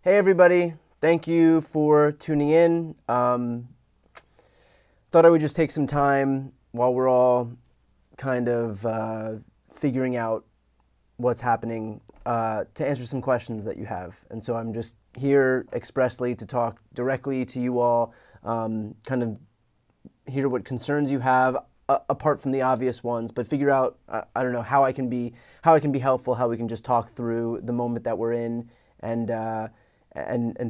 Hey everybody, thank you for tuning in. Thought I would just take some time while we're all kind of figuring out what's happening to answer some questions that you have. And so I'm just here expressly to talk directly to you all, kind of hear what concerns you have, apart from the obvious ones, but figure out, I don't know, how I can be helpful, how we can just talk through the moment that we're in and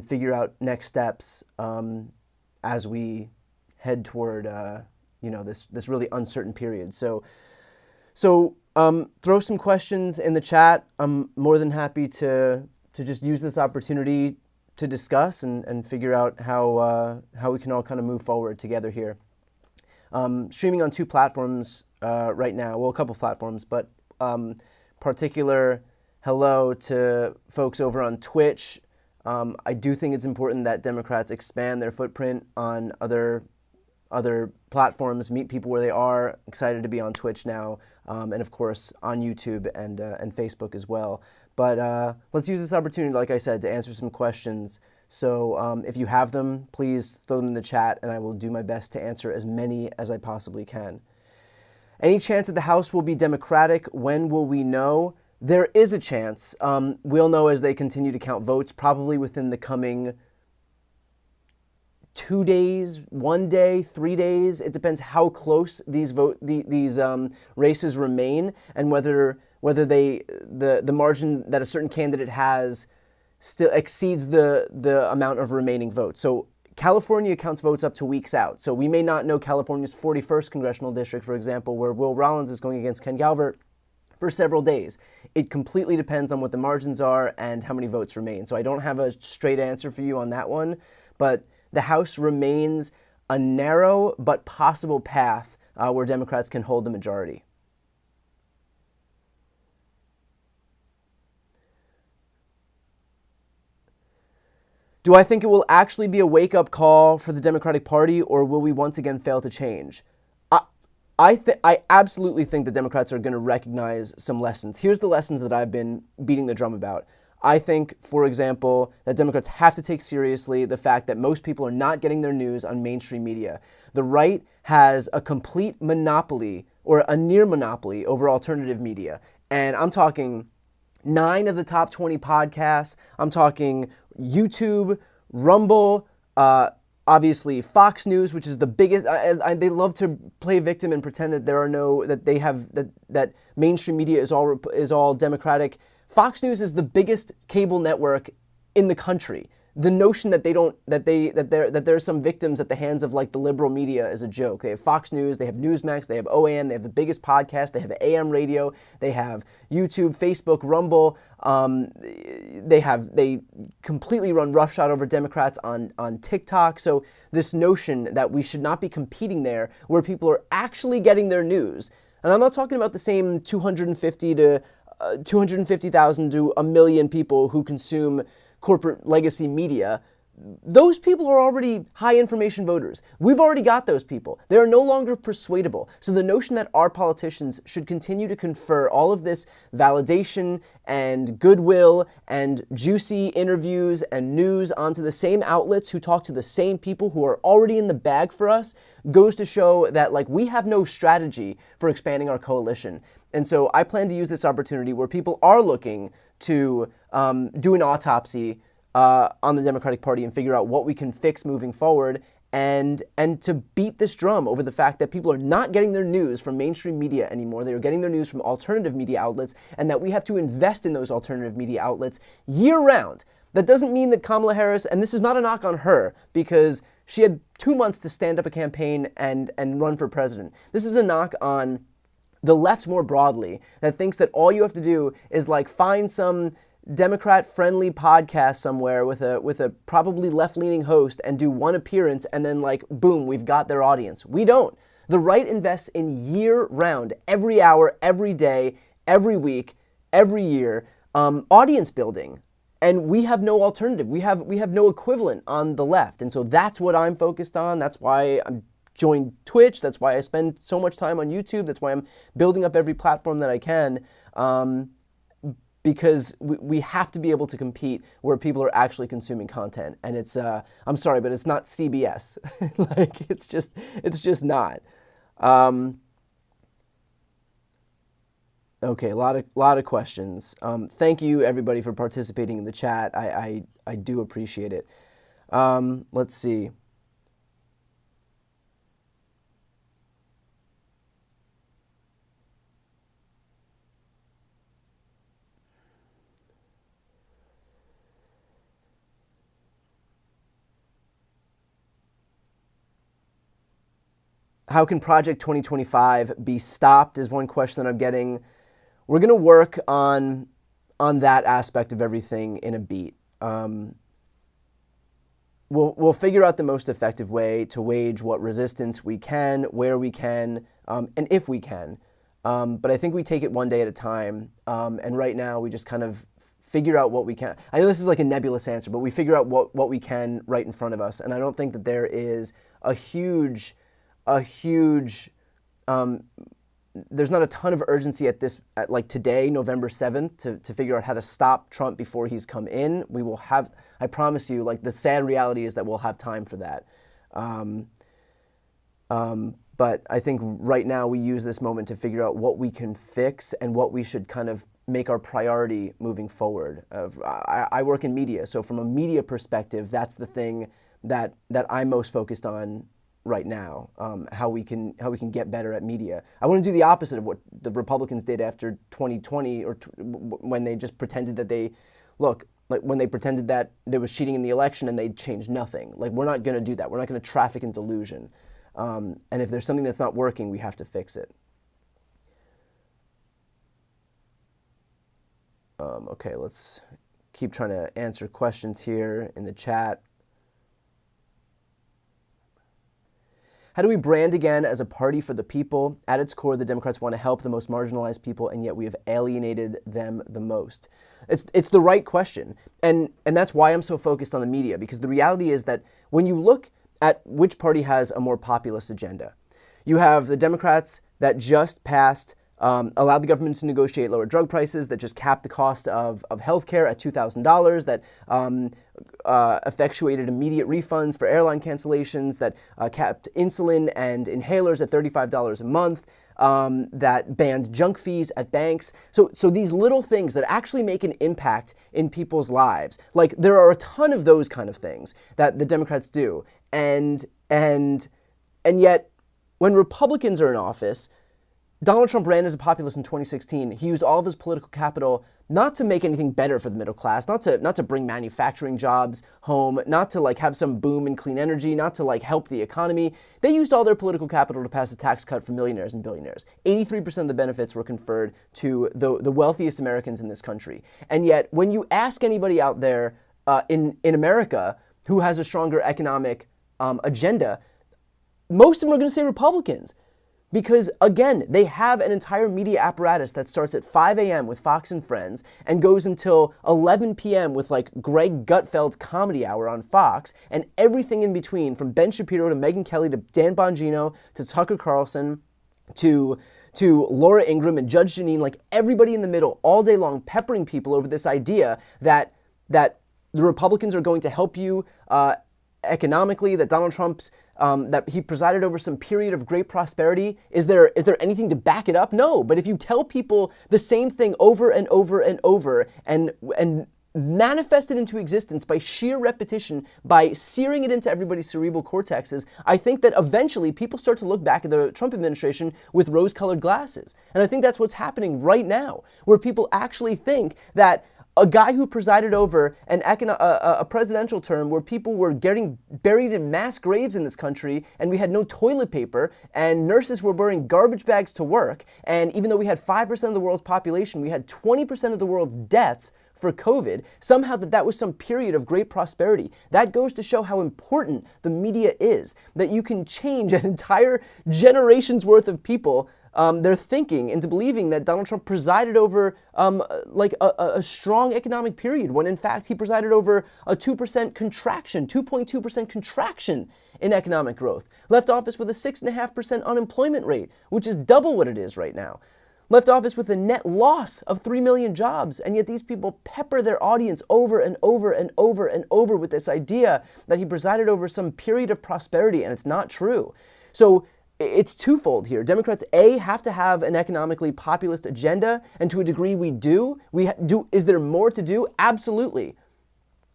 figure out next steps as we head toward this really uncertain period. So throw some questions in the chat. I'm more than happy to just use this opportunity to discuss and figure out how we can all kind of move forward together here. Streaming on two platforms right now. Well, a couple platforms, but particular hello to folks over on Twitch. I do think it's important that Democrats expand their footprint on other platforms, meet people where they are. Excited to be on Twitch now, and of course on YouTube and Facebook as well. But let's use this opportunity, like I said, to answer some questions. So if you have them, please throw them in the chat, and I will do my best to answer as many as I possibly can. Any chance that the House will be Democratic? When will we know? There is a chance. We'll know as they continue to count votes, probably within the coming 2 days, 1 day, 3 days. It depends how close these races remain and whether the margin that a certain candidate has still exceeds the amount of remaining votes. So California counts votes up to weeks out. So we may not know California's 41st congressional district, for example, where Will Rollins is going against Ken Calvert, for several days. It completely depends on what the margins are and how many votes remain. So I don't have a straight answer for you on that one, but the House remains a narrow but possible path where Democrats can hold the majority. Do I think it will actually be a wake-up call for the Democratic Party, or will we once again fail to change? I absolutely think the Democrats are going to recognize some lessons. Here's the lessons that I've been beating the drum about. I think, for example, that Democrats have to take seriously the fact that most people are not getting their news on mainstream media. The right has a complete monopoly, or a near monopoly, over alternative media. And I'm talking 9 of the top 20 podcasts. I'm talking YouTube, Rumble, obviously Fox News, which is the biggest. They love to play victim and pretend that that mainstream media is all Democratic. Fox News is the biggest cable network in the country. The notion that there are some victims at the hands of like the liberal media is a joke. They have Fox News, they have Newsmax, they have OAN, they have the biggest podcast, they have AM radio, they have YouTube, Facebook, Rumble. They completely run roughshod over Democrats on TikTok. So this notion that we should not be competing there, where people are actually getting their news, and I'm not talking about the same 250,000 to a million people who consume corporate legacy media. Those people are already high information voters. We've already got those people. They are no longer persuadable. So the notion that our politicians should continue to confer all of this validation and goodwill and juicy interviews and news onto the same outlets who talk to the same people who are already in the bag for us goes to show that we have no strategy for expanding our coalition. And so I plan to use this opportunity where people are looking to do an autopsy on the Democratic Party and figure out what we can fix moving forward, and to beat this drum over the fact that people are not getting their news from mainstream media anymore. They are getting their news from alternative media outlets, and that we have to invest in those alternative media outlets year-round. That doesn't mean that Kamala Harris, and this is not a knock on her, because she had 2 months to stand up a campaign and run for president. This is a knock on the left more broadly, that thinks that all you have to do is find some Democrat-friendly podcast somewhere with a probably left-leaning host and do one appearance, and then boom, we've got their audience. We don't. The right invests in year-round, every hour, every day, every week, every year, audience building. And we have no alternative. We have no equivalent on the left. And so that's what I'm focused on. That's why I'm joined Twitch. That's why I spend so much time on YouTube. That's why I'm building up every platform that I can. because we have to be able to compete where people are actually consuming content. And it's, I'm sorry, but it's not CBS. Like, it's just not. Okay, a lot of questions. Thank you, everybody, for participating in the chat. I do appreciate it. Let's see. How can Project 2025 be stopped is one question that I'm getting. We're going to work on that aspect of everything in a beat. We'll figure out the most effective way to wage what resistance we can, where we can, and if we can. But I think we take it one day at a time. And right now we just kind of figure out what we can. I know this is like a nebulous answer, but we figure out what we can right in front of us. And I don't think that there is there's not a ton of urgency at like today, November 7th, to figure out how to stop Trump before he's come in. We will have, I promise you, like, the sad reality is that we'll have time for that. But I think right now we use this moment to figure out what we can fix and what we should kind of make our priority moving forward. I work in media, so from a media perspective, that's the thing that I'm most focused on right now, how we can get better at media. I want to do the opposite of what the Republicans did after 2020, or when they just pretended that when they pretended that there was cheating in the election and they changed nothing. Like, we're not going to do that. We're not going to traffic in delusion. And if there's something that's not working, we have to fix it. Okay, let's keep trying to answer questions here in the chat. How do we brand again as a party for the people? At its core, the Democrats want to help the most marginalized people, and yet we have alienated them the most. It's the right question, and that's why I'm so focused on the media, because the reality is that when you look at which party has a more populist agenda, you have the Democrats that just passed, allowed the government to negotiate lower drug prices, that just capped the cost of healthcare at $2,000, that effectuated immediate refunds for airline cancellations, that capped insulin and inhalers at $35 a month, that banned junk fees at banks. So these little things that actually make an impact in people's lives, like, there are a ton of those kind of things that the Democrats do. And yet, when Republicans are in office, Donald Trump ran as a populist in 2016. He used all of his political capital not to make anything better for the middle class, not to bring manufacturing jobs home, not to, like, have some boom in clean energy, not to, like, help the economy. They used all their political capital to pass a tax cut for millionaires and billionaires. 83% of the benefits were conferred to the wealthiest Americans in this country. And yet, when you ask anybody out there in America who has a stronger economic agenda, most of them are going to say Republicans. Because, again, they have an entire media apparatus that starts at 5 a.m. with Fox and Friends and goes until 11 p.m. with, like, Greg Gutfeld's Comedy Hour on Fox, and everything in between, from Ben Shapiro to Megyn Kelly to Dan Bongino to Tucker Carlson to Laura Ingraham and Judge Jeanine, like, everybody in the middle all day long peppering people over this idea that the Republicans are going to help you economically, that Donald Trump's that he presided over some period of great prosperity. Is there anything to back it up? No. But if you tell people the same thing over and over and over and manifest it into existence by sheer repetition, by searing it into everybody's cerebral cortexes, I think that eventually people start to look back at the Trump administration with rose-colored glasses. And I think that's what's happening right now, where people actually think that a guy who presided over a presidential term where people were getting buried in mass graves in this country, and we had no toilet paper, and nurses were wearing garbage bags to work, and even though we had 5% of the world's population, we had 20% of the world's deaths for COVID, somehow that was some period of great prosperity. That goes to show how important the media is, that you can change an entire generation's worth of people their thinking into believing that Donald Trump presided over a strong economic period, when in fact he presided over a 2% contraction, 2.2% contraction in economic growth. Left office with a 6.5% unemployment rate, which is double what it is right now. left office with a net loss of 3 million jobs, and yet these people pepper their audience over and over and over and over with this idea that he presided over some period of prosperity, and it's not true. So it's twofold here. Democrats, A, have to have an economically populist agenda, and to a degree we do. Is there more to do? Absolutely.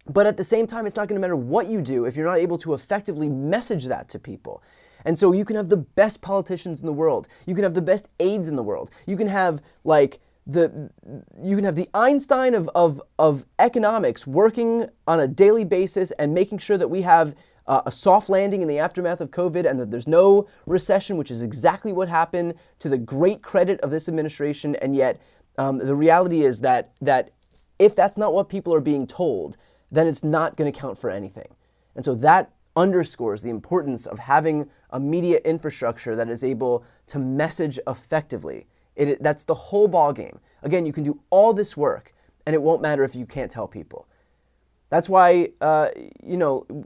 But at the same time, it's not going to matter what you do if you're not able to effectively message that to people. And so you can have the best politicians in the world. You can have the best aides in the world. You can have the Einstein of economics working on a daily basis and making sure that we have a soft landing in the aftermath of COVID and that there's no recession, which is exactly what happened, to the great credit of this administration. And yet the reality is that if that's not what people are being told, then it's not going to count for anything. And so that underscores the importance of having a media infrastructure that is able to message effectively. That's the whole ball game. Again, you can do all this work, and it won't matter if you can't tell people. That's why,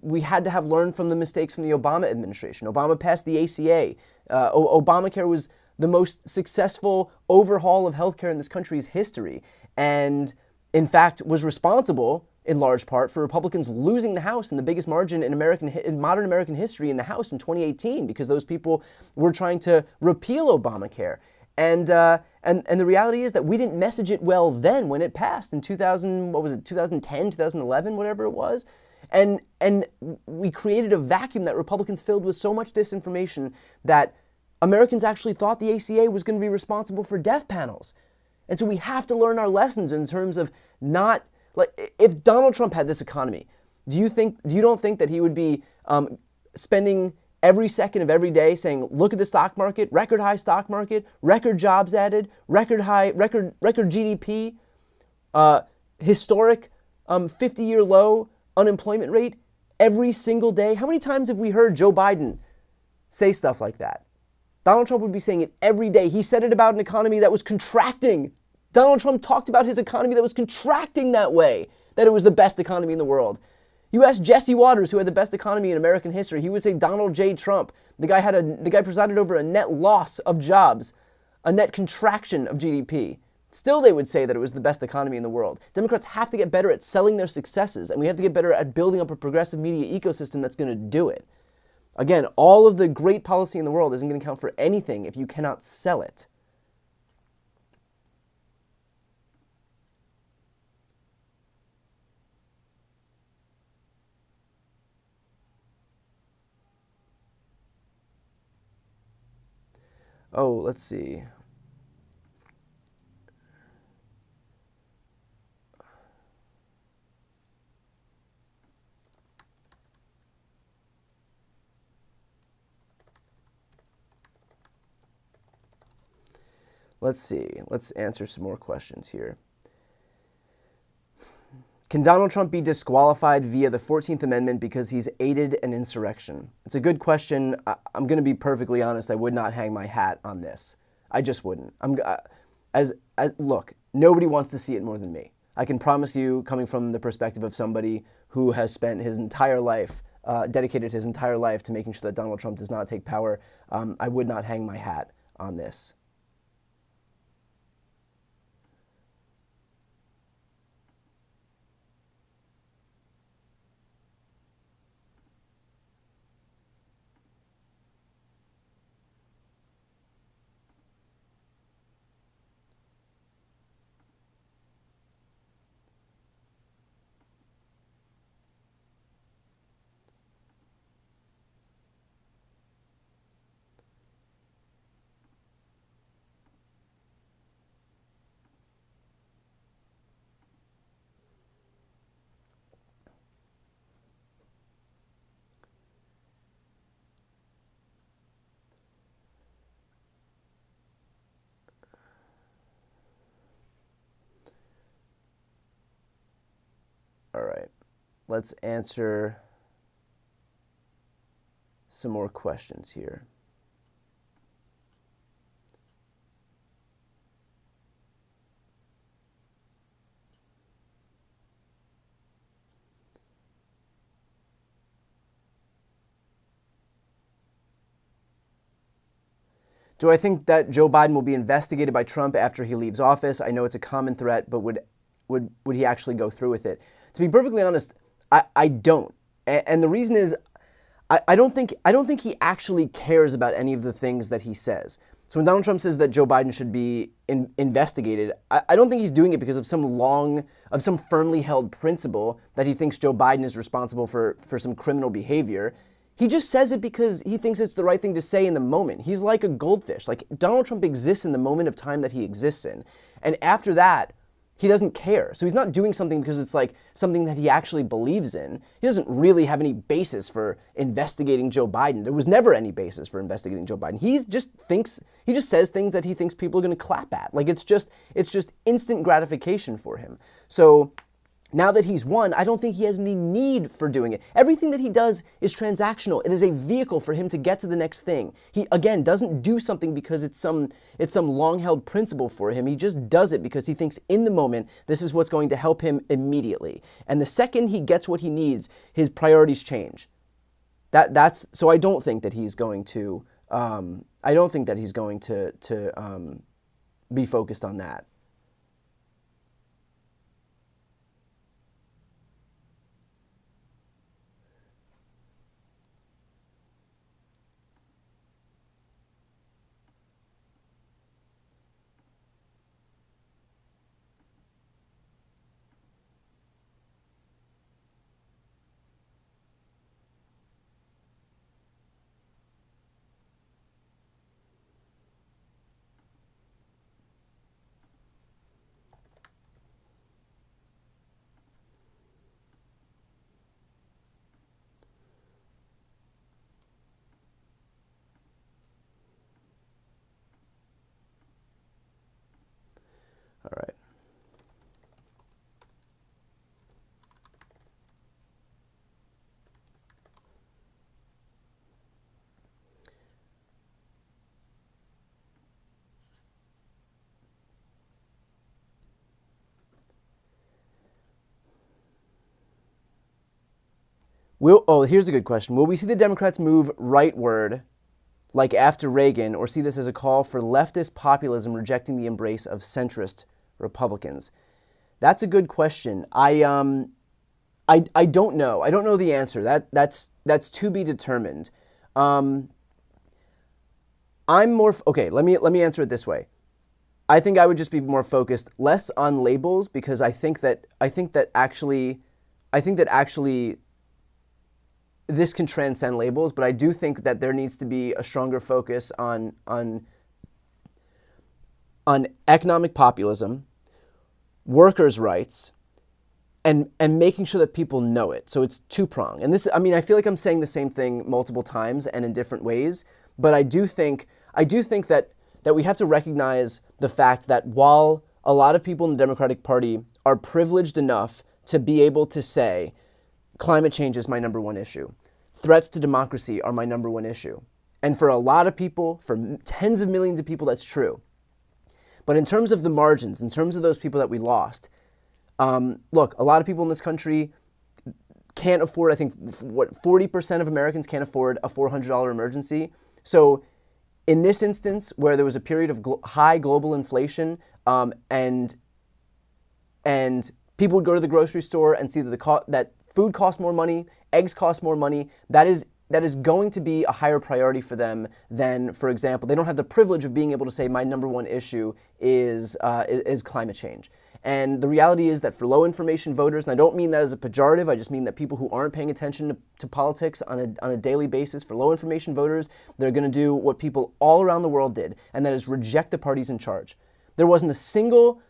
we had to have learned from the mistakes from the Obama administration. Obama passed the ACA. Obamacare was the most successful overhaul of healthcare in this country's history, and in fact was responsible in large part for Republicans losing the House in the biggest margin in modern American history in the House in 2018, because those people were trying to repeal Obamacare. And the reality is that we didn't message it well then when it passed in 2010, 2011, whatever it was. And we created a vacuum that Republicans filled with so much disinformation that Americans actually thought the ACA was going to be responsible for death panels. And so we have to learn our lessons in terms of not, like, if Donald Trump had this economy, do you don't think that he would be spending every second of every day saying, look at the stock market, record high stock market, record jobs added, record GDP, historic 50-year low unemployment rate every single day? How many times have we heard Joe Biden say stuff like that? Donald Trump would be saying it every day. He said it about an economy that was contracting. Donald Trump talked about his economy that was contracting that way, that it was the best economy in the world. You ask Jesse Waters, who had the best economy in American history, he would say Donald J. Trump. The guy presided over a net loss of jobs, a net contraction of GDP. Still, they would say that it was the best economy in the world. Democrats have to get better at selling their successes, and we have to get better at building up a progressive media ecosystem that's going to do it. Again, all of the great policy in the world isn't going to count for anything if you cannot sell it. Oh, let's see. Let's answer some more questions here. Can Donald Trump be disqualified via the 14th Amendment because he's aided an insurrection? It's a good question. I'm going to be perfectly honest. I would not hang my hat on this. I just wouldn't. Look, nobody wants to see it more than me. I can promise you, coming from the perspective of somebody who has spent his entire life, dedicated his entire life to making sure that Donald Trump does not take power, I would not hang my hat on this. All right, let's answer some more questions here. Do I think that Joe Biden will be investigated by Trump after he leaves office? I know it's a common threat, but would he actually go through with it? To be perfectly honest, I don't. And the reason is I don't think he actually cares about any of the things that he says. So when Donald Trump says that Joe Biden should be investigated, I don't think he's doing it because of some firmly held principle that he thinks Joe Biden is responsible for some criminal behavior. He just says it because he thinks it's the right thing to say in the moment. He's like a goldfish. Like, Donald Trump exists in the moment of time that he exists in. And after that, he doesn't care. So he's not doing something because it's like something that he actually believes in. He doesn't really have any basis for investigating Joe Biden. There was never any basis for investigating Joe Biden. He just says things that he thinks people are going to clap at. Like, it's just instant gratification for him. So now that he's won, I don't think he has any need for doing it. Everything that he does is transactional. It is a vehicle for him to get to the next thing. He, again, doesn't do something because it's some long-held principle for him. He just does it because he thinks in the moment this is what's going to help him immediately. And the second he gets what he needs, his priorities change. So I don't think that he's going to. Be focused on that. All right. Here's a good question. Will we see the Democrats move rightward like after Reagan, or see this as a call for leftist populism rejecting the embrace of centrist Republicans? That's a good question. I don't know. I don't know the answer. That's to be determined. I'm more okay. Let me answer it this way. I think I would just be more focused less on labels, because I think that actually this can transcend labels, but I do think that there needs to be a stronger focus on economic populism, workers' rights, and making sure that people know it. So it's two-pronged. And this, I mean, I feel like I'm saying the same thing multiple times and in different ways, but I do think that we have to recognize the fact that while a lot of people in the Democratic Party are privileged enough to be able to say, climate change is my number one issue, threats to democracy are my number one issue. And for a lot of people, for tens of millions of people, that's true. But in terms of the margins, in terms of those people that we lost, look, a lot of people in this country can't afford, I think, 40% of Americans can't afford a $400 emergency. So in this instance, where there was a period of high global inflation, and people would go to the grocery store and see that food costs more money, eggs cost more money, that is going to be a higher priority for them than, for example, they don't have the privilege of being able to say my number one issue is climate change. And the reality is that for low information voters, and I don't mean that as a pejorative, I just mean that people who aren't paying attention to politics on a daily basis, for low information voters, they're going to do what people all around the world did, and that is reject the parties in charge. There wasn't a single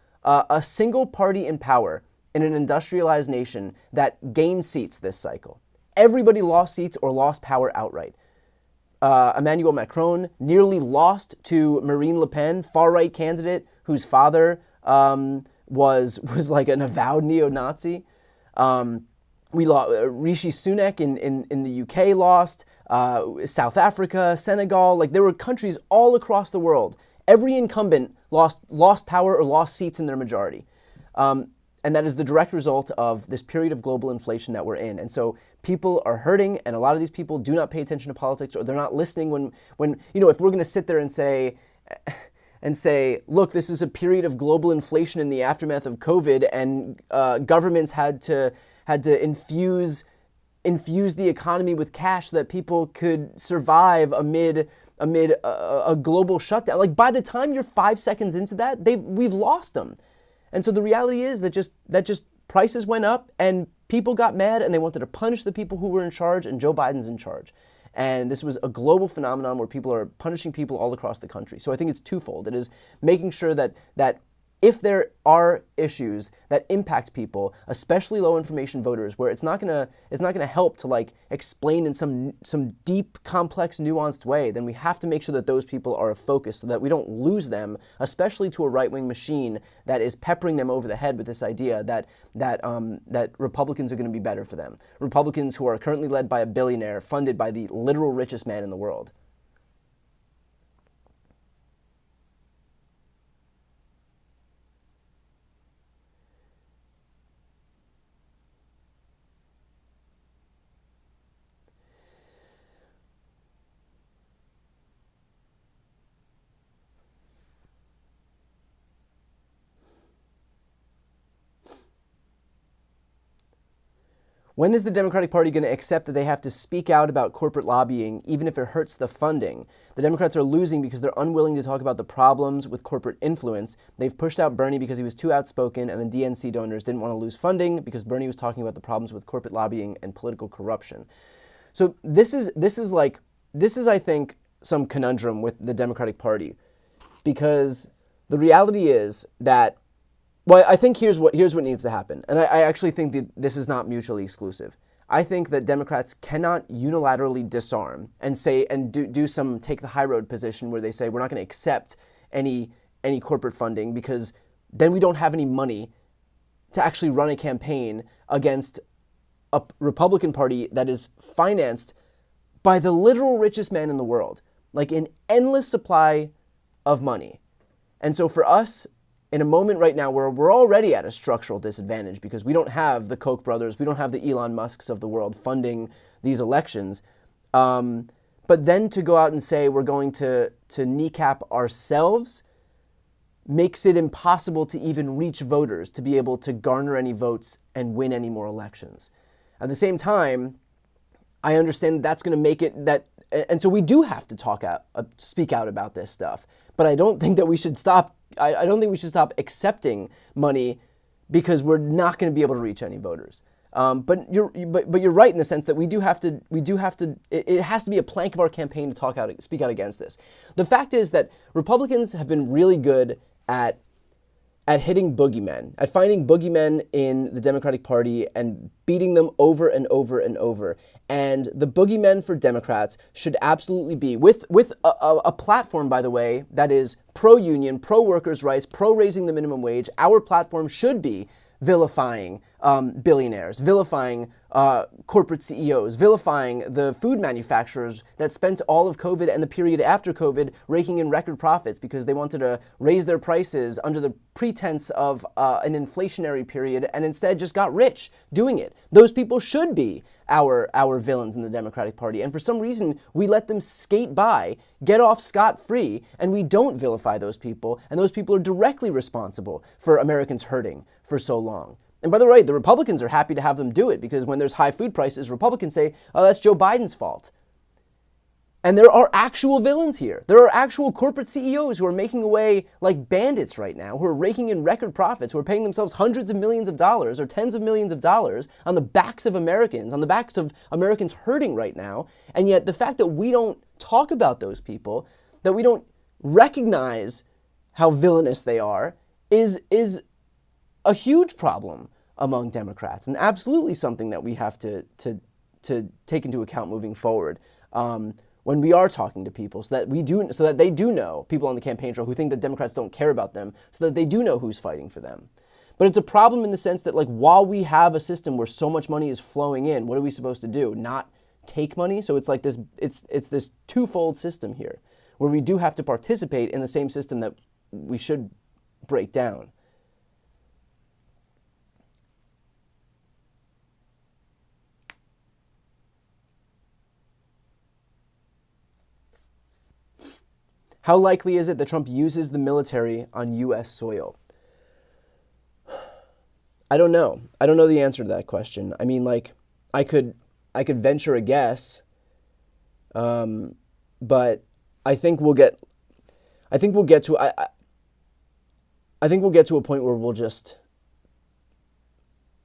party in power in an industrialized nation that gained seats this cycle. Everybody lost seats or lost power outright. Emmanuel Macron nearly lost to Marine Le Pen, far-right candidate whose father was like an avowed neo-Nazi. We lost Rishi Sunak in the UK lost, South Africa, Senegal, like there were countries all across the world. Every incumbent lost power or lost seats in their majority. And that is the direct result of this period of global inflation that we're in. And so people are hurting, and a lot of these people do not pay attention to politics, or they're not listening when if we're going to sit there and say, look, this is a period of global inflation in the aftermath of COVID, and governments had to infuse the economy with cash so that people could survive amid a global shutdown. Like, by the time you're 5 seconds into that, we've lost them. And so the reality is that just prices went up, and people got mad, and they wanted to punish the people who were in charge, and Joe Biden's in charge. And this was a global phenomenon where people are punishing people all across the country. So I think it's twofold. It is making sure that if there are issues that impact people, especially low information voters, where it's not gonna help to like explain in some deep, complex, nuanced way, then we have to make sure that those people are a focus so that we don't lose them, especially to a right-wing machine that is peppering them over the head with this idea that Republicans are going to be better for them. Republicans who are currently led by a billionaire funded by the literal richest man in the world. When is the Democratic Party going to accept that they have to speak out about corporate lobbying, even if it hurts the funding? The Democrats are losing because they're unwilling to talk about the problems with corporate influence. They've pushed out Bernie because he was too outspoken, and the DNC donors didn't want to lose funding because Bernie was talking about the problems with corporate lobbying and political corruption. So this is I think some conundrum with the Democratic Party, because the reality is that, well, I think here's what needs to happen. And I actually think that this is not mutually exclusive. I think that Democrats cannot unilaterally disarm and say and do some take the high road position where they say we're not going to accept any corporate funding, because then we don't have any money to actually run a campaign against a Republican Party that is financed by the literal richest man in the world, like an endless supply of money. And so for us, in a moment right now where we're already at a structural disadvantage because we don't have the Koch brothers, we don't have the Elon Musks of the world funding these elections, but then to go out and say we're going to kneecap ourselves makes it impossible to even reach voters to be able to garner any votes and win any more elections. At the same time, I understand that's going to make it that, and so we do have to speak out about this stuff. But I don't think that we should stop. I don't think we should stop accepting money because we're not going to be able to reach any voters. But you're right in the sense that we do have to. It has to be a plank of our campaign to speak out against this. The fact is that Republicans have been really good at hitting boogeymen, at finding boogeymen in the Democratic Party and beating them over and over and over. And the boogeymen for Democrats should absolutely be, with a platform, by the way, that is pro-union, pro-workers' rights, pro-raising the minimum wage. Our platform should be vilifying billionaires, vilifying corporate CEOs, vilifying the food manufacturers that spent all of COVID and the period after COVID raking in record profits because they wanted to raise their prices under the pretense of an inflationary period and instead just got rich doing it. Those people should be our villains in the Democratic Party. And for some reason, we let them skate by, get off scot-free, and we don't vilify those people. And those people are directly responsible for Americans hurting for so long. And by the way, the Republicans are happy to have them do it because when there's high food prices, Republicans say, oh, that's Joe Biden's fault. And there are actual villains here. There are actual corporate CEOs who are making away like bandits right now, who are raking in record profits, who are paying themselves hundreds of millions of dollars or tens of millions of dollars on the backs of Americans, on the backs of Americans hurting right now. And yet the fact that we don't talk about those people, that we don't recognize how villainous they are, is a huge problem among Democrats, and absolutely something that we have to take into account moving forward. When we are talking to people, so that they do know, people on the campaign trail who think that Democrats don't care about them, so that they do know who's fighting for them. But it's a problem in the sense that, like, while we have a system where so much money is flowing in, what are we supposed to do? Not take money? So it's like this, it's this twofold system here, where we do have to participate in the same system that we should break down. How likely is it that Trump uses the military on U.S. soil? I don't know. I don't know the answer to that question. I mean, like, I could venture a guess, but I think we'll get to a point where we'll just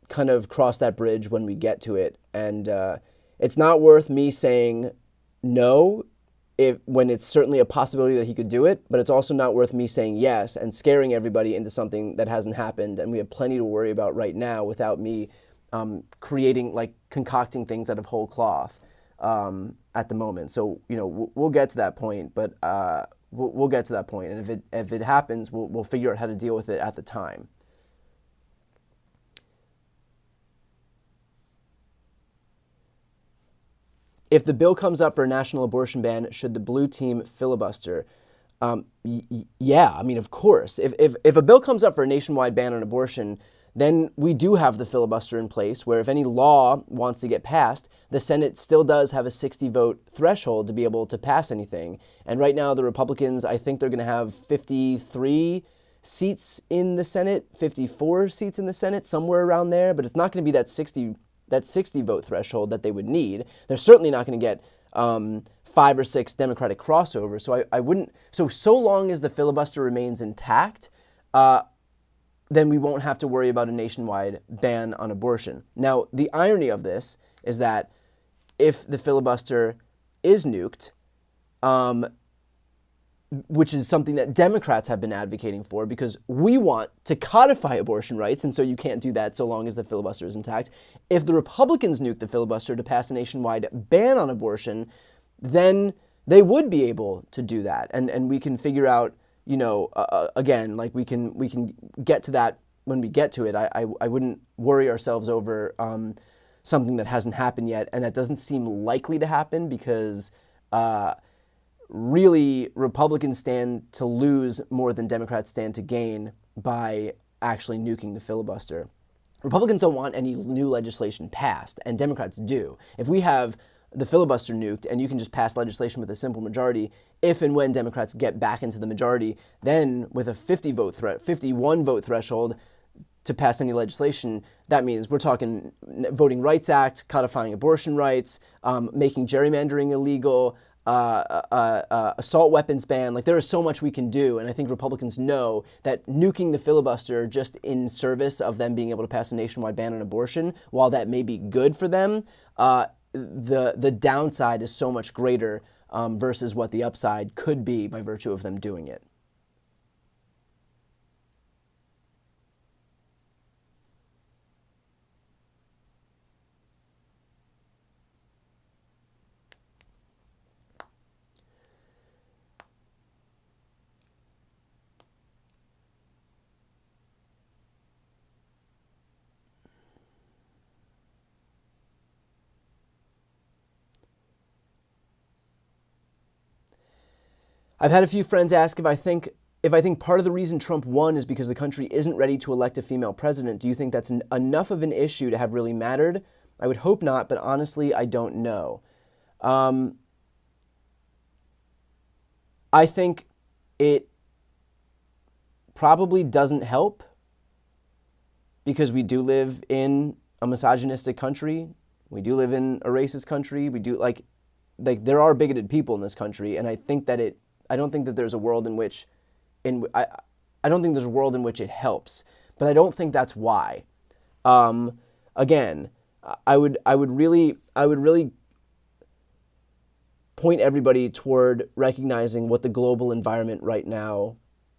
kind of cross that bridge when we get to it, and it's not worth me saying no when it's certainly a possibility that he could do it, but it's also not worth me saying yes and scaring everybody into something that hasn't happened, and we have plenty to worry about right now without me concocting things out of whole cloth at the moment. So, we'll get to that point, but we'll get to that point, and if it happens, we'll figure out how to deal with it at the time. If the bill comes up for a national abortion ban, should the blue team filibuster? Yeah, I mean, of course. If a bill comes up for a nationwide ban on abortion, then we do have the filibuster in place where if any law wants to get passed, the Senate still does have a 60-vote threshold to be able to pass anything. And right now, the Republicans, I think they're going to have 53 seats in the Senate, 54 seats in the Senate, somewhere around there, but it's not going to be that 60-vote threshold that they would need. They're certainly not going to get 5 or 6 Democratic crossovers. So I wouldn't. So long as the filibuster remains intact, then we won't have to worry about a nationwide ban on abortion. Now, the irony of this is that if the filibuster is nuked, which is something that Democrats have been advocating for because we want to codify abortion rights, and so you can't do that so long as the filibuster is intact. If the Republicans nuke the filibuster to pass a nationwide ban on abortion, then they would be able to do that. And we can figure out, again, like we can get to that when we get to it. I wouldn't worry ourselves over something that hasn't happened yet, and that doesn't seem likely to happen because really, Republicans stand to lose more than Democrats stand to gain by actually nuking the filibuster. Republicans don't want any new legislation passed, and Democrats do. If we have the filibuster nuked and you can just pass legislation with a simple majority, if and when Democrats get back into the majority, then with a 51-vote threshold to pass any legislation, that means we're talking Voting Rights Act, codifying abortion rights, making gerrymandering illegal, assault weapons ban. Like, there is so much we can do, and I think Republicans know that nuking the filibuster just in service of them being able to pass a nationwide ban on abortion, while that may be good for them, the downside is so much greater versus what the upside could be by virtue of them doing it. I've had a few friends ask if I think part of the reason Trump won is because the country isn't ready to elect a female president. Do you think that's enough of an issue to have really mattered? I would hope not, but honestly, I don't know. I think it probably doesn't help because we do live in a misogynistic country. We do live in a racist country. We do like there are bigoted people in this country, and I don't think that there's a world in which I don't think there's a world in which it helps, but I don't think that's why. Again, I would really point everybody toward recognizing what the global environment right now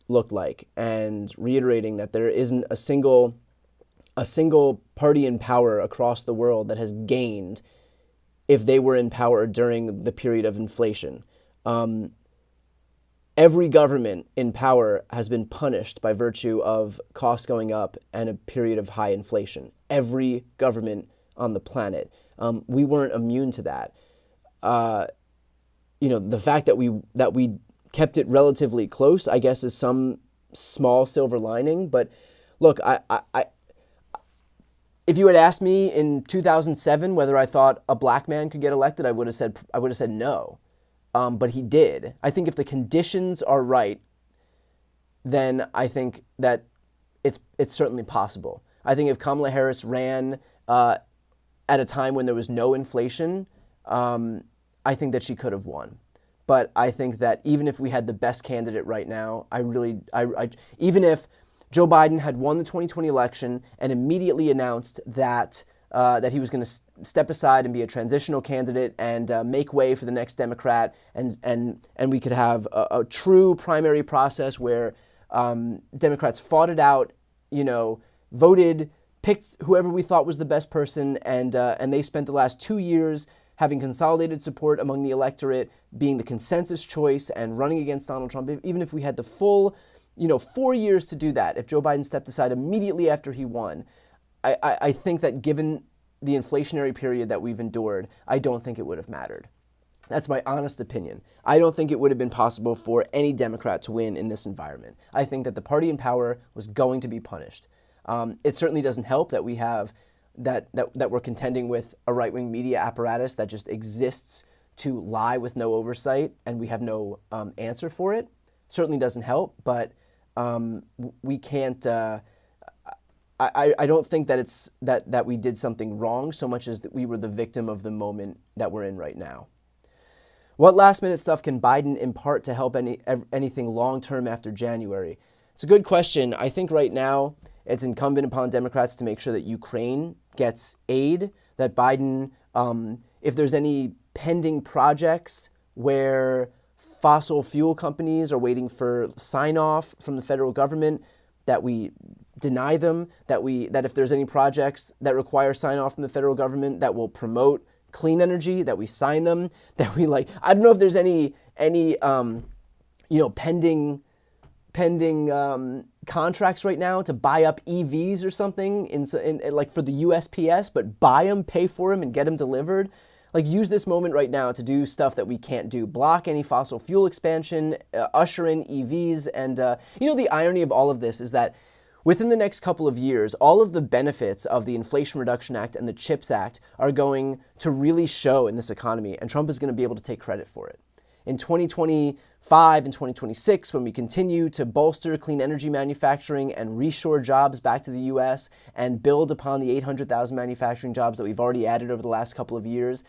looked like and reiterating that there isn't a single party in power across the world that has gained if they were in power during the period of inflation. Every government in power has been punished by virtue of costs going up and a period of high inflation. Every government on the planet. We weren't immune to that. The fact that we kept it relatively close, I guess, is some small silver lining. But look, if you had asked me in 2007 whether I thought a black man could get elected, I would have said no. but he did. I think if the conditions are right, then I think that it's certainly possible. I think if Kamala Harris ran at a time when there was no inflation, I think that she could have won. But I think that even if we had the best candidate right now, even if Joe Biden had won the 2020 election and immediately announced that he was going to step aside and be a transitional candidate and make way for the next Democrat, and we could have a true primary process where Democrats fought it out, voted, picked whoever we thought was the best person, and they spent the last 2 years having consolidated support among the electorate, being the consensus choice, and running against Donald Trump. Even if we had the full 4 years to do that, if Joe Biden stepped aside immediately after he won, I think that given the inflationary period that we've endured, I don't think it would have mattered. That's my honest opinion. I don't think it would have been possible for any Democrat to win in this environment. I think that the party in power was going to be punished. It certainly doesn't help that we have that we're contending with a right-wing media apparatus that just exists to lie with no oversight, and we have no answer for it. Certainly doesn't help, but we can't. I don't think that it's that we did something wrong so much as that we were the victim of the moment that we're in right now. What last-minute stuff can Biden impart to help anything long-term after January? It's a good question. I think right now it's incumbent upon Democrats to make sure that Ukraine gets aid, that Biden, if there's any pending projects where fossil fuel companies are waiting for sign-off from the federal government, that we deny them, that if there's any projects that require sign-off from the federal government that will promote clean energy, that we sign them, that we I don't know if there's any pending contracts right now to buy up EVs or something in for the USPS, but buy them, pay for them, and get them delivered. Use this moment right now to do stuff that we can't do. Block any fossil fuel expansion, usher in EVs, and the irony of all of this is that within the next couple of years, all of the benefits of the Inflation Reduction Act and the CHIPS Act are going to really show in this economy, and Trump is going to be able to take credit for it. In 2025 and 2026, when we continue to bolster clean energy manufacturing and reshore jobs back to the U.S. and build upon the 800,000 manufacturing jobs that we've already added over the last couple of years,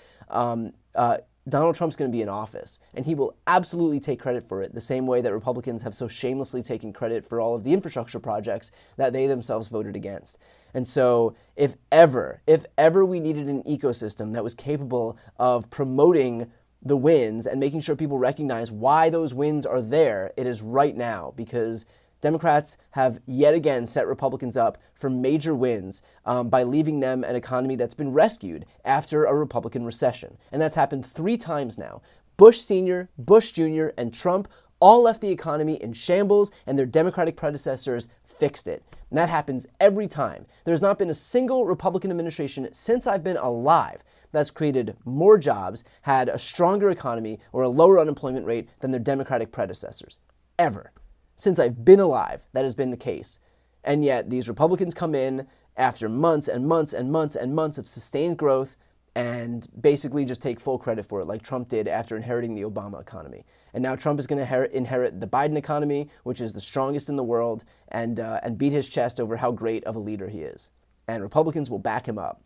Donald Trump's going to be in office, and he will absolutely take credit for it, the same way that Republicans have so shamelessly taken credit for all of the infrastructure projects that they themselves voted against. And so if ever we needed an ecosystem that was capable of promoting the wins and making sure people recognize why those wins are there, it is right now, because Democrats have yet again set Republicans up for major wins by leaving them an economy that's been rescued after a Republican recession. And that's happened 3 times now. Bush Sr., Bush Jr., and Trump all left the economy in shambles, and their Democratic predecessors fixed it. And that happens every time. There's not been a single Republican administration since I've been alive that's created more jobs, had a stronger economy, or a lower unemployment rate than their Democratic predecessors. Ever. Since I've been alive, that has been the case. And yet these Republicans come in after months and months and months and months of sustained growth and basically just take full credit for it, like Trump did after inheriting the Obama economy. And now Trump is going to inherit the Biden economy, which is the strongest in the world, and beat his chest over how great of a leader he is. And Republicans will back him up.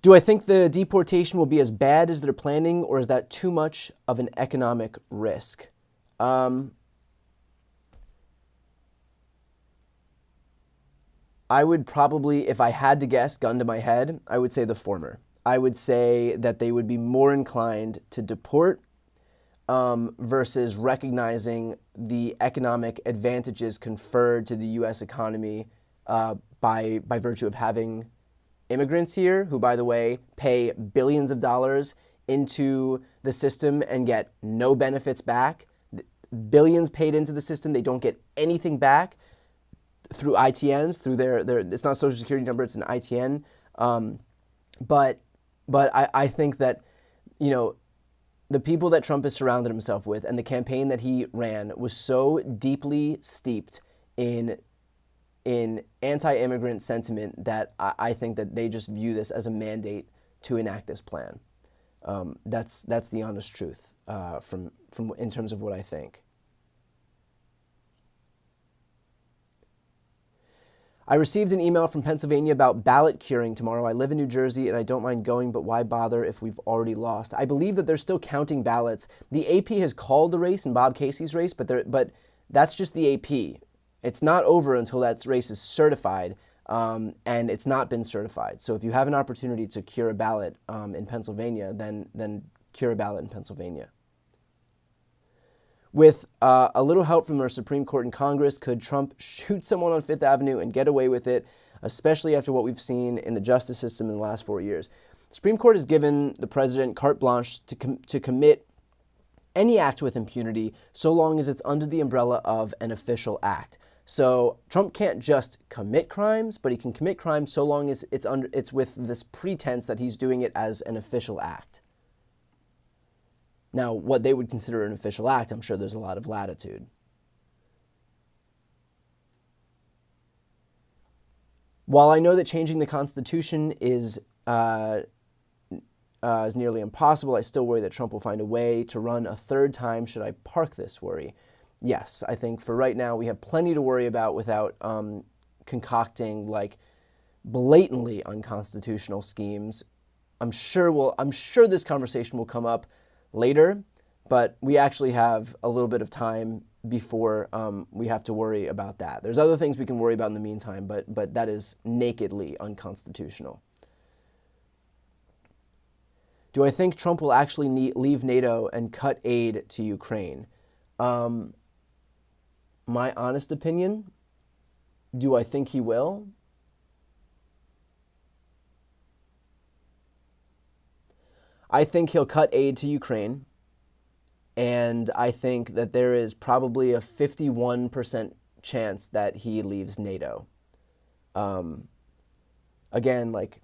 Do I think the deportation will be as bad as they're planning, or is that too much of an economic risk? I would probably, if I had to guess, gun to my head, I would say the former. I would say that they would be more inclined to deport versus recognizing the economic advantages conferred to the U.S. economy by virtue of having immigrants here, who, by the way, pay billions of dollars into the system and get no benefits back. Billions paid into the system, they don't get anything back through ITNs, through their it's not a social security number, it's an ITN. But I think that, the people that Trump has surrounded himself with and the campaign that he ran was so deeply steeped in anti-immigrant sentiment that I think that they just view this as a mandate to enact this plan. That's the honest truth from in terms of what I think. I received an email from Pennsylvania about ballot curing tomorrow. I live in New Jersey and I don't mind going, but why bother if we've already lost? I believe that they're still counting ballots. The AP has called the race in Bob Casey's race, but that's just the AP. It's not over until that race is certified, and it's not been certified. So if you have an opportunity to cure a ballot in Pennsylvania, then cure a ballot in Pennsylvania. With a little help from our Supreme Court and Congress, could Trump shoot someone on Fifth Avenue and get away with it, especially after what we've seen in the justice system in the last 4 years? The Supreme Court has given the president carte blanche to commit any act with impunity so long as it's under the umbrella of an official act. So Trump can't just commit crimes, but he can commit crimes so long as it's with this pretense that he's doing it as an official act. Now, what they would consider an official act, I'm sure there's a lot of latitude. While I know that changing the Constitution is nearly impossible, I still worry that Trump will find a way to run a third time. Should I park this worry? Yes, I think for right now we have plenty to worry about without concocting like blatantly unconstitutional schemes. I'm sure this conversation will come up later, but we actually have a little bit of time before we have to worry about that. There's other things we can worry about in the meantime, but that is nakedly unconstitutional. Do I think Trump will actually leave NATO and cut aid to Ukraine? My honest opinion, do I think he will? I think he'll cut aid to Ukraine, and I think that there is probably a 51% chance that he leaves NATO. Again, like,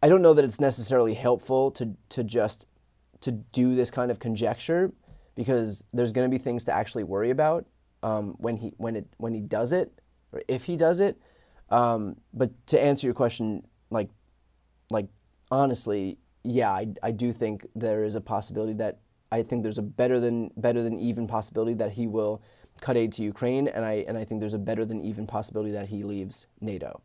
I don't know that it's necessarily helpful to do this kind of conjecture, because there's going to be things to actually worry about when he does it, or if he does it. But to answer your question, like honestly, yeah, I do think there is a possibility that I think there's a better than even possibility that he will cut aid to Ukraine, and I think there's a better than even possibility that he leaves NATO.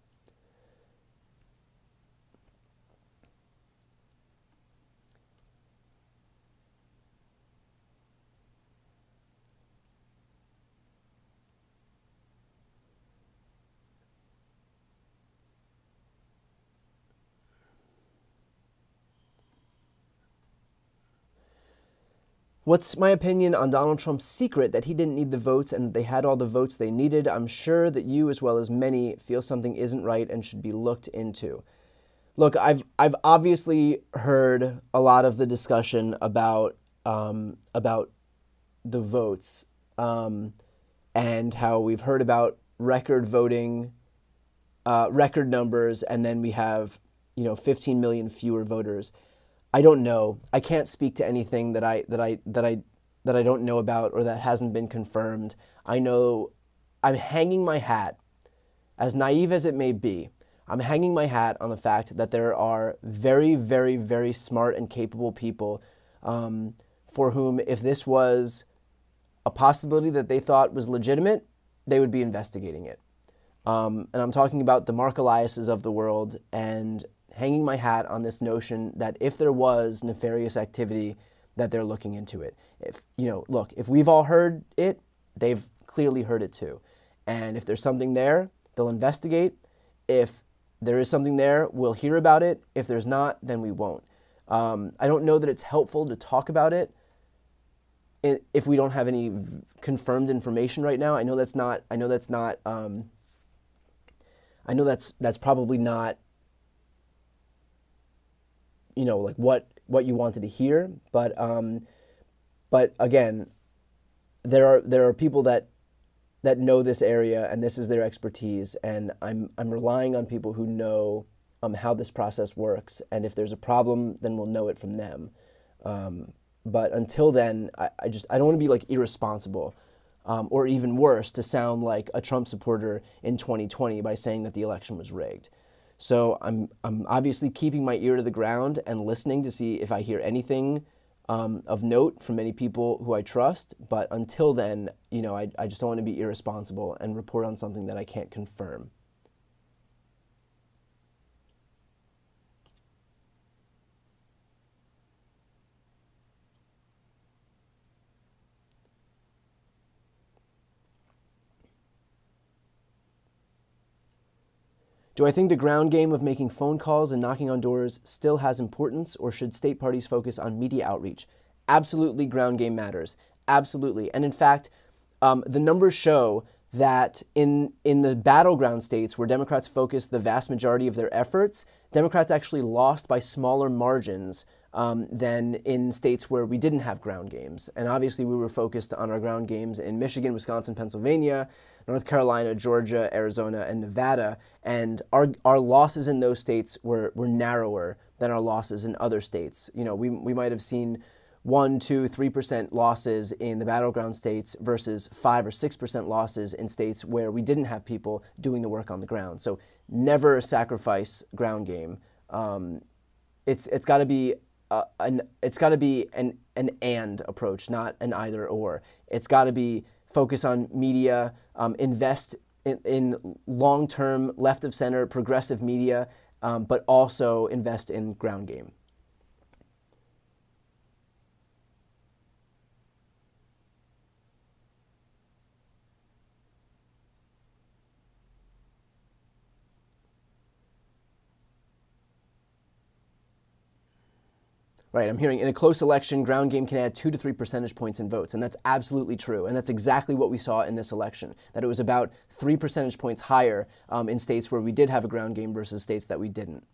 What's my opinion on Donald Trump's secret that he didn't need the votes and they had all the votes they needed? I'm sure that you, as well as many, feel something isn't right and should be looked into. Look, I've obviously heard a lot of the discussion about the votes and how we've heard about record voting, record numbers, and then we have 15 million fewer voters. I don't know. I can't speak to anything that I don't know about or that hasn't been confirmed. I know I'm hanging my hat, as naive as it may be, I'm hanging my hat on the fact that there are very, very, very smart and capable people for whom, if this was a possibility that they thought was legitimate, they would be investigating it. And I'm talking about the Mark Eliases of the world, and hanging my hat on this notion that if there was nefarious activity, that they're looking into it. If we've all heard it, they've clearly heard it too. And if there's something there, they'll investigate. If there is something there, we'll hear about it. If there's not, then we won't. I don't know that it's helpful to talk about it if we don't have any confirmed information right now. I know that's probably not like what you wanted to hear, but again, there are people that know this area and this is their expertise, and I'm relying on people who know how this process works, and if there's a problem, then we'll know it from them. But until then, I don't want to be like irresponsible, or even worse, to sound like a Trump supporter in 2020 by saying that the election was rigged. So I'm obviously keeping my ear to the ground and listening to see if I hear anything of note from many people who I trust. But until then, I just don't want to be irresponsible and report on something that I can't confirm. Do I think the ground game of making phone calls and knocking on doors still has importance, or should state parties focus on media outreach? Absolutely, ground game matters. Absolutely. And in fact, the numbers show that in the battleground states where Democrats focused the vast majority of their efforts, Democrats actually lost by smaller margins than in states where we didn't have ground games. And obviously we were focused on our ground games in Michigan, Wisconsin, Pennsylvania, North Carolina, Georgia, Arizona, and Nevada. And our losses in those states were narrower than our losses in other states. We might have seen 1, 2, 3% losses in the battleground states versus 5 or 6% losses in states where we didn't have people doing the work on the ground. So never sacrifice ground game. It's got to be an and approach, not an either or. It's got to be focus on media, invest in long-term left of center progressive media, but also invest in ground game. Right, I'm hearing in a close election, ground game can add 2 to 3 percentage points in votes, and that's absolutely true. And that's exactly what we saw in this election, that it was about 3 percentage points higher in states where we did have a ground game versus states that we didn't.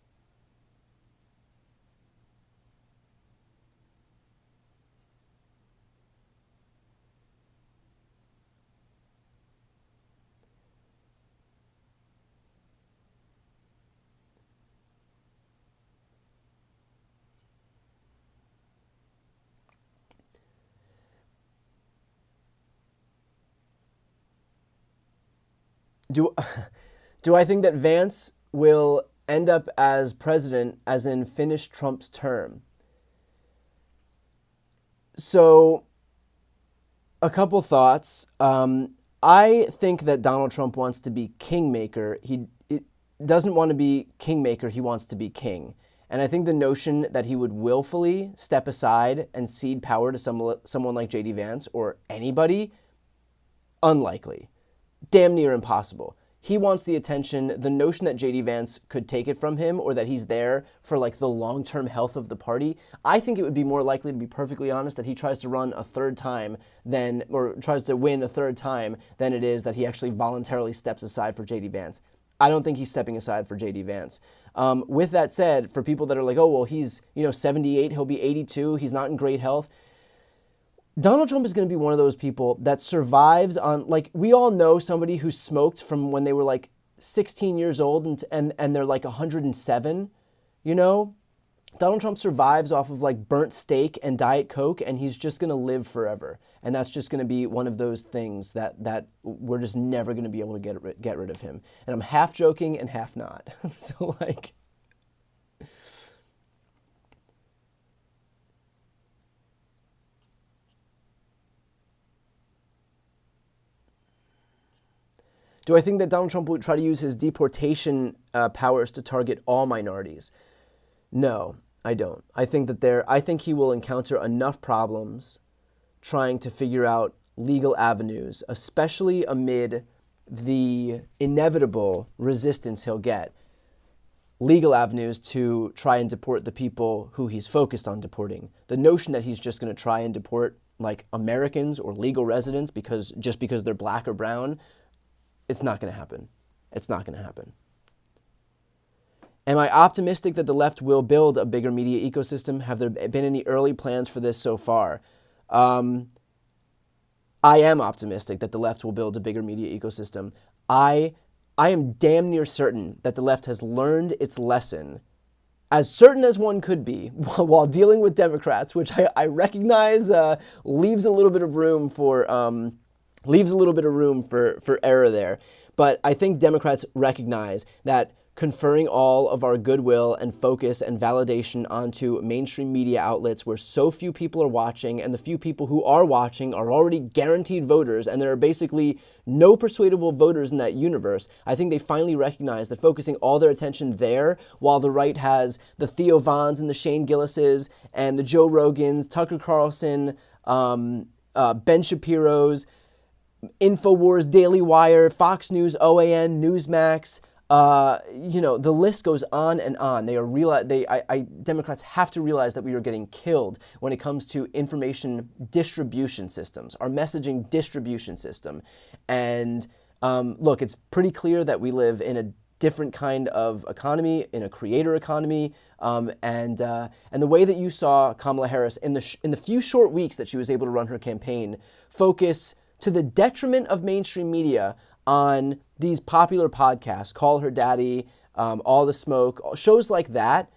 Do I think that Vance will end up as president, as in finish Trump's term? So, a couple thoughts. I think that Donald Trump wants to be kingmaker. He doesn't want to be kingmaker, he wants to be king. And I think the notion that he would willfully step aside and cede power to someone like JD Vance or anybody, unlikely. Damn near impossible. He wants the attention. The notion that JD Vance could take it from him, or that he's there for like the long-term health of the party, I think it would be more likely, to be perfectly honest, that he tries to run a third time or tries to win a third time than it is that he actually voluntarily steps aside for JD Vance. I don't think he's stepping aside for JD Vance. With that said, for people that are like, oh, well, he's 78, he'll be 82, he's not in great health. Donald Trump is going to be one of those people that survives on, like, we all know somebody who smoked from when they were like 16 years old and they're like 107, Donald Trump survives off of like burnt steak and Diet Coke, and he's just going to live forever. And that's just going to be one of those things that we're just never going to be able to get rid of him. And I'm half joking and half not. So like... Do I think that Donald Trump would try to use his deportation powers to target all minorities? No, I don't. I think he will encounter enough problems trying to figure out legal avenues, especially amid the inevitable resistance he'll get. Legal avenues to try and deport the people who he's focused on deporting. The notion that he's just going to try and deport like Americans or legal residents because they're black or brown, it's not going to happen. It's not going to happen. Am I optimistic that the left will build a bigger media ecosystem? Have there been any early plans for this so far? I am optimistic that the left will build a bigger media ecosystem. I am damn near certain that the left has learned its lesson as certain as one could be while dealing with Democrats, which I recognize leaves a little bit of room for error there. But I think Democrats recognize that conferring all of our goodwill and focus and validation onto mainstream media outlets where so few people are watching, and the few people who are watching are already guaranteed voters, and there are basically no persuadable voters in that universe. I think they finally recognize that focusing all their attention there, while the right has the Theo Vons and the Shane Gillises and the Joe Rogans, Tucker Carlson, Ben Shapiro's, InfoWars, Daily Wire, Fox News, OAN, Newsmax, the list goes on and on. Democrats have to realize that we are getting killed when it comes to information distribution systems, our messaging distribution system. And look, it's pretty clear that we live in a different kind of economy, in a creator economy, and the way that you saw Kamala Harris in the few short weeks that she was able to run her campaign focus to the detriment of mainstream media on these popular podcasts, Call Her Daddy, All the Smoke, shows like that.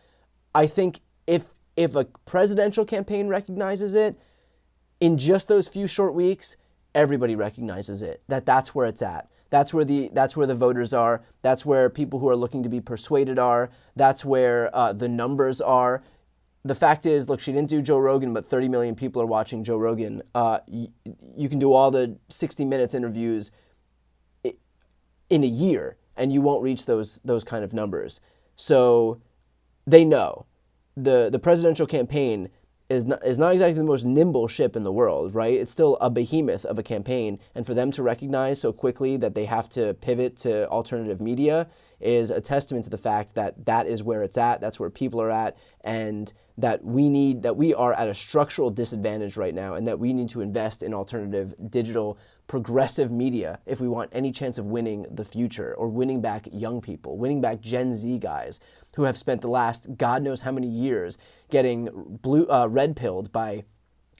I think if a presidential campaign recognizes it, in just those few short weeks, everybody recognizes it. That's where it's at. That's where the voters are. That's where people who are looking to be persuaded are. That's where the numbers are. The fact is, look, she didn't do Joe Rogan, but 30 million people are watching Joe Rogan. You can do all the 60 Minutes interviews in a year, and you won't reach those kind of numbers. So they know the presidential campaign is not exactly the most nimble ship in the world, right? It's still a behemoth of a campaign, and for them to recognize so quickly that they have to pivot to alternative media is a testament to the fact that that is where it's at, that's where people are at, and that we are at a structural disadvantage right now, and that we need to invest in alternative digital progressive media if we want any chance of winning the future, or winning back young people, winning back Gen Z guys who have spent the last God knows how many years getting red-pilled by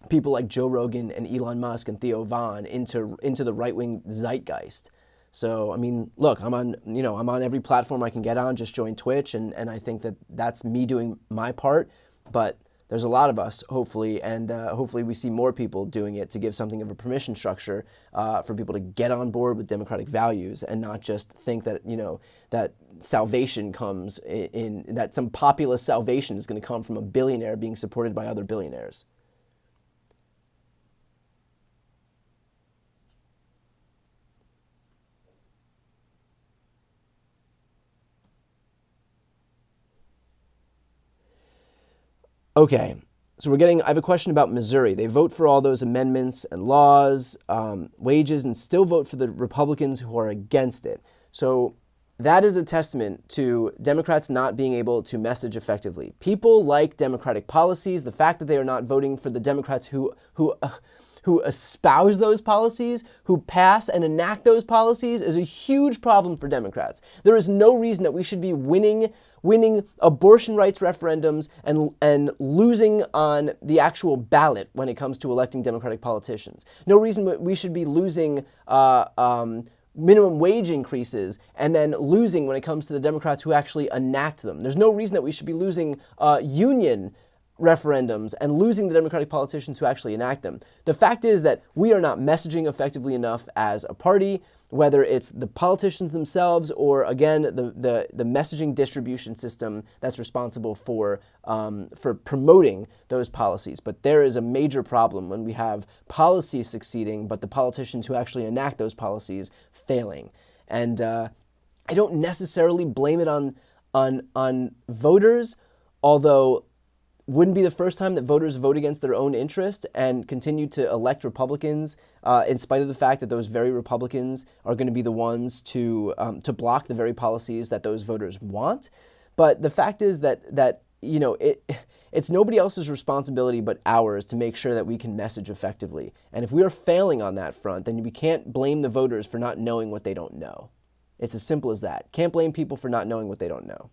people like Joe Rogan and Elon Musk and Theo Von into the right-wing zeitgeist. So, I mean, look, I'm on every platform I can get on. Just join Twitch, and I think that that's me doing my part. But there's a lot of us, hopefully, and hopefully we see more people doing it to give something of a permission structure for people to get on board with democratic values and not just think that, that salvation comes in that some populist salvation is going to come from a billionaire being supported by other billionaires. Okay, so I have a question about Missouri. They vote for all those amendments and laws, wages, and still vote for the Republicans who are against it. So that is a testament to Democrats not being able to message effectively. People like democratic policies. The fact that they are not voting for the Democrats who espouse those policies, who pass and enact those policies, is a huge problem for Democrats. There is no reason that we should be winning abortion rights referendums and losing on the actual ballot when it comes to electing Democratic politicians. No reason we should be losing minimum wage increases and then losing when it comes to the Democrats who actually enact them. There's no reason that we should be losing union referendums and losing the Democratic politicians who actually enact them. The fact is that we are not messaging effectively enough as a party, whether it's the politicians themselves or, again, the messaging distribution system that's responsible for promoting those policies. But there is a major problem when we have policies succeeding, but the politicians who actually enact those policies failing. And I don't necessarily blame it on voters, although wouldn't be the first time that voters vote against their own interest and continue to elect Republicans in spite of the fact that those very Republicans are going to be the ones to block the very policies that those voters want. But the fact is that it's nobody else's responsibility but ours to make sure that we can message effectively. And if we are failing on that front, then we can't blame the voters for not knowing what they don't know. It's as simple as that. Can't blame people for not knowing what they don't know.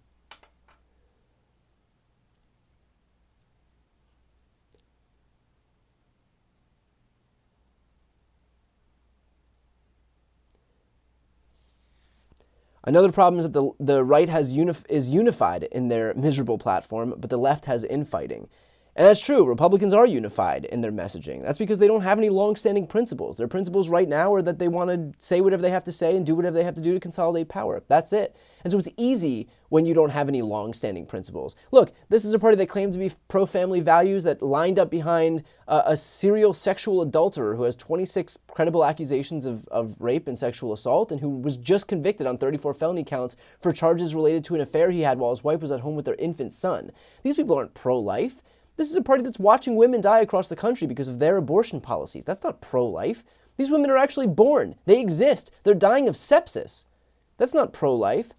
Another problem is that the right is unified in their miserable platform, but the left has infighting. And that's true. Republicans are unified in their messaging. That's because they don't have any long-standing principles. Their principles right now are that they want to say whatever they have to say and do whatever they have to do to consolidate power. That's it. And so it's easy when you don't have any long-standing principles. Look, this is a party that claimed to be pro-family values, that lined up behind a serial sexual adulterer who has 26 credible accusations of rape and sexual assault, and who was just convicted on 34 felony counts for charges related to an affair he had while his wife was at home with their infant son. These people aren't pro-life. This is a party that's watching women die across the country because of their abortion policies. That's not pro-life. These women are actually born. They exist. They're dying of sepsis. That's not pro-life.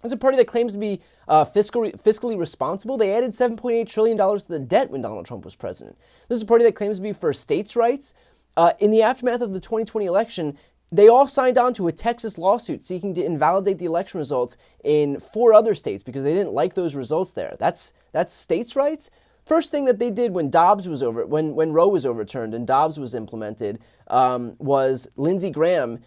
It's a party that claims to be fiscally responsible. They added $7.8 trillion to the debt when Donald Trump was president. This is a party that claims to be for states' rights. In the aftermath of the 2020 election, they all signed on to a Texas lawsuit seeking to invalidate the election results in 4 other states because they didn't like those results there. That's states' rights? First thing that they did when when Roe was overturned and Dobbs was implemented, was Lindsey Graham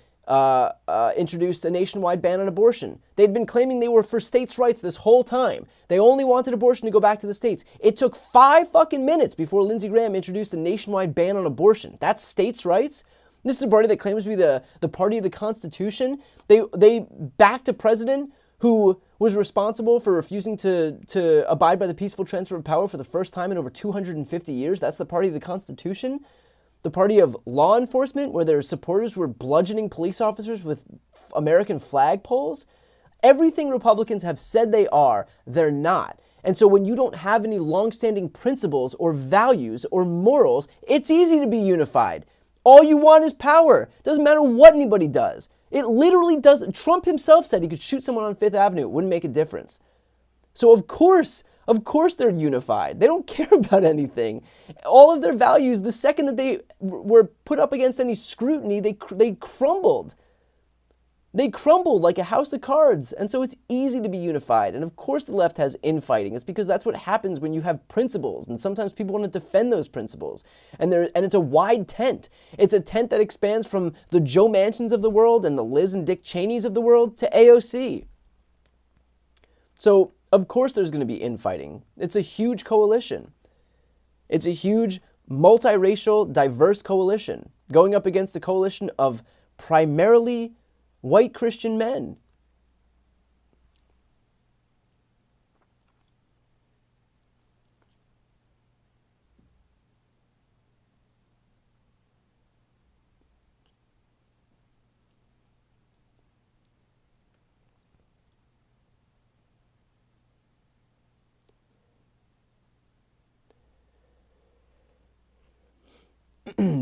introduced a nationwide ban on abortion. They'd been claiming they were for states' rights this whole time. They only wanted abortion to go back to the states. It took 5 fucking minutes before Lindsey Graham introduced a nationwide ban on abortion. That's states' rights? This is a party that claims to be the party of the Constitution. They backed a president who was responsible for refusing to abide by the peaceful transfer of power for the first time in over 250 years. That's the party of the Constitution. The party of law enforcement, where their supporters were bludgeoning police officers with American flag poles. Everything Republicans have said they are, they're not. And so when you don't have any long-standing principles or values or morals, it's easy to be unified. All you want is power. Doesn't matter what anybody does. It literally does. Trump himself said he could shoot someone on Fifth Avenue. It wouldn't make a difference. So of course they're unified. They don't care about anything. All of their values, the second that they were put up against any scrutiny, they crumbled. They crumbled like a house of cards. And so it's easy to be unified. And of course the left has infighting. It's because that's what happens when you have principles. And sometimes people want to defend those principles. And it's a wide tent. It's a tent that expands from the Joe Manchins of the world and the Liz and Dick Cheneys of the world to AOC. So of course there's going to be infighting. It's a huge coalition. It's a huge multiracial, diverse coalition going up against a coalition of primarily white Christian men.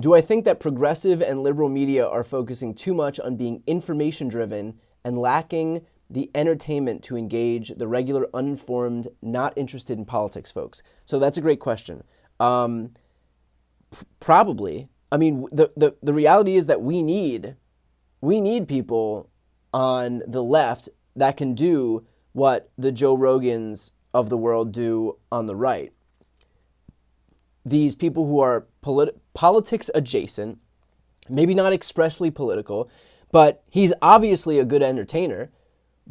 Do I think that progressive and liberal media are focusing too much on being information-driven and lacking the entertainment to engage the regular, uninformed, not interested in politics folks? So that's a great question. Probably. I mean, the reality is that we need people on the left that can do what the Joe Rogans of the world do on the right. These people who are politics adjacent, maybe not expressly political, but he's obviously a good entertainer.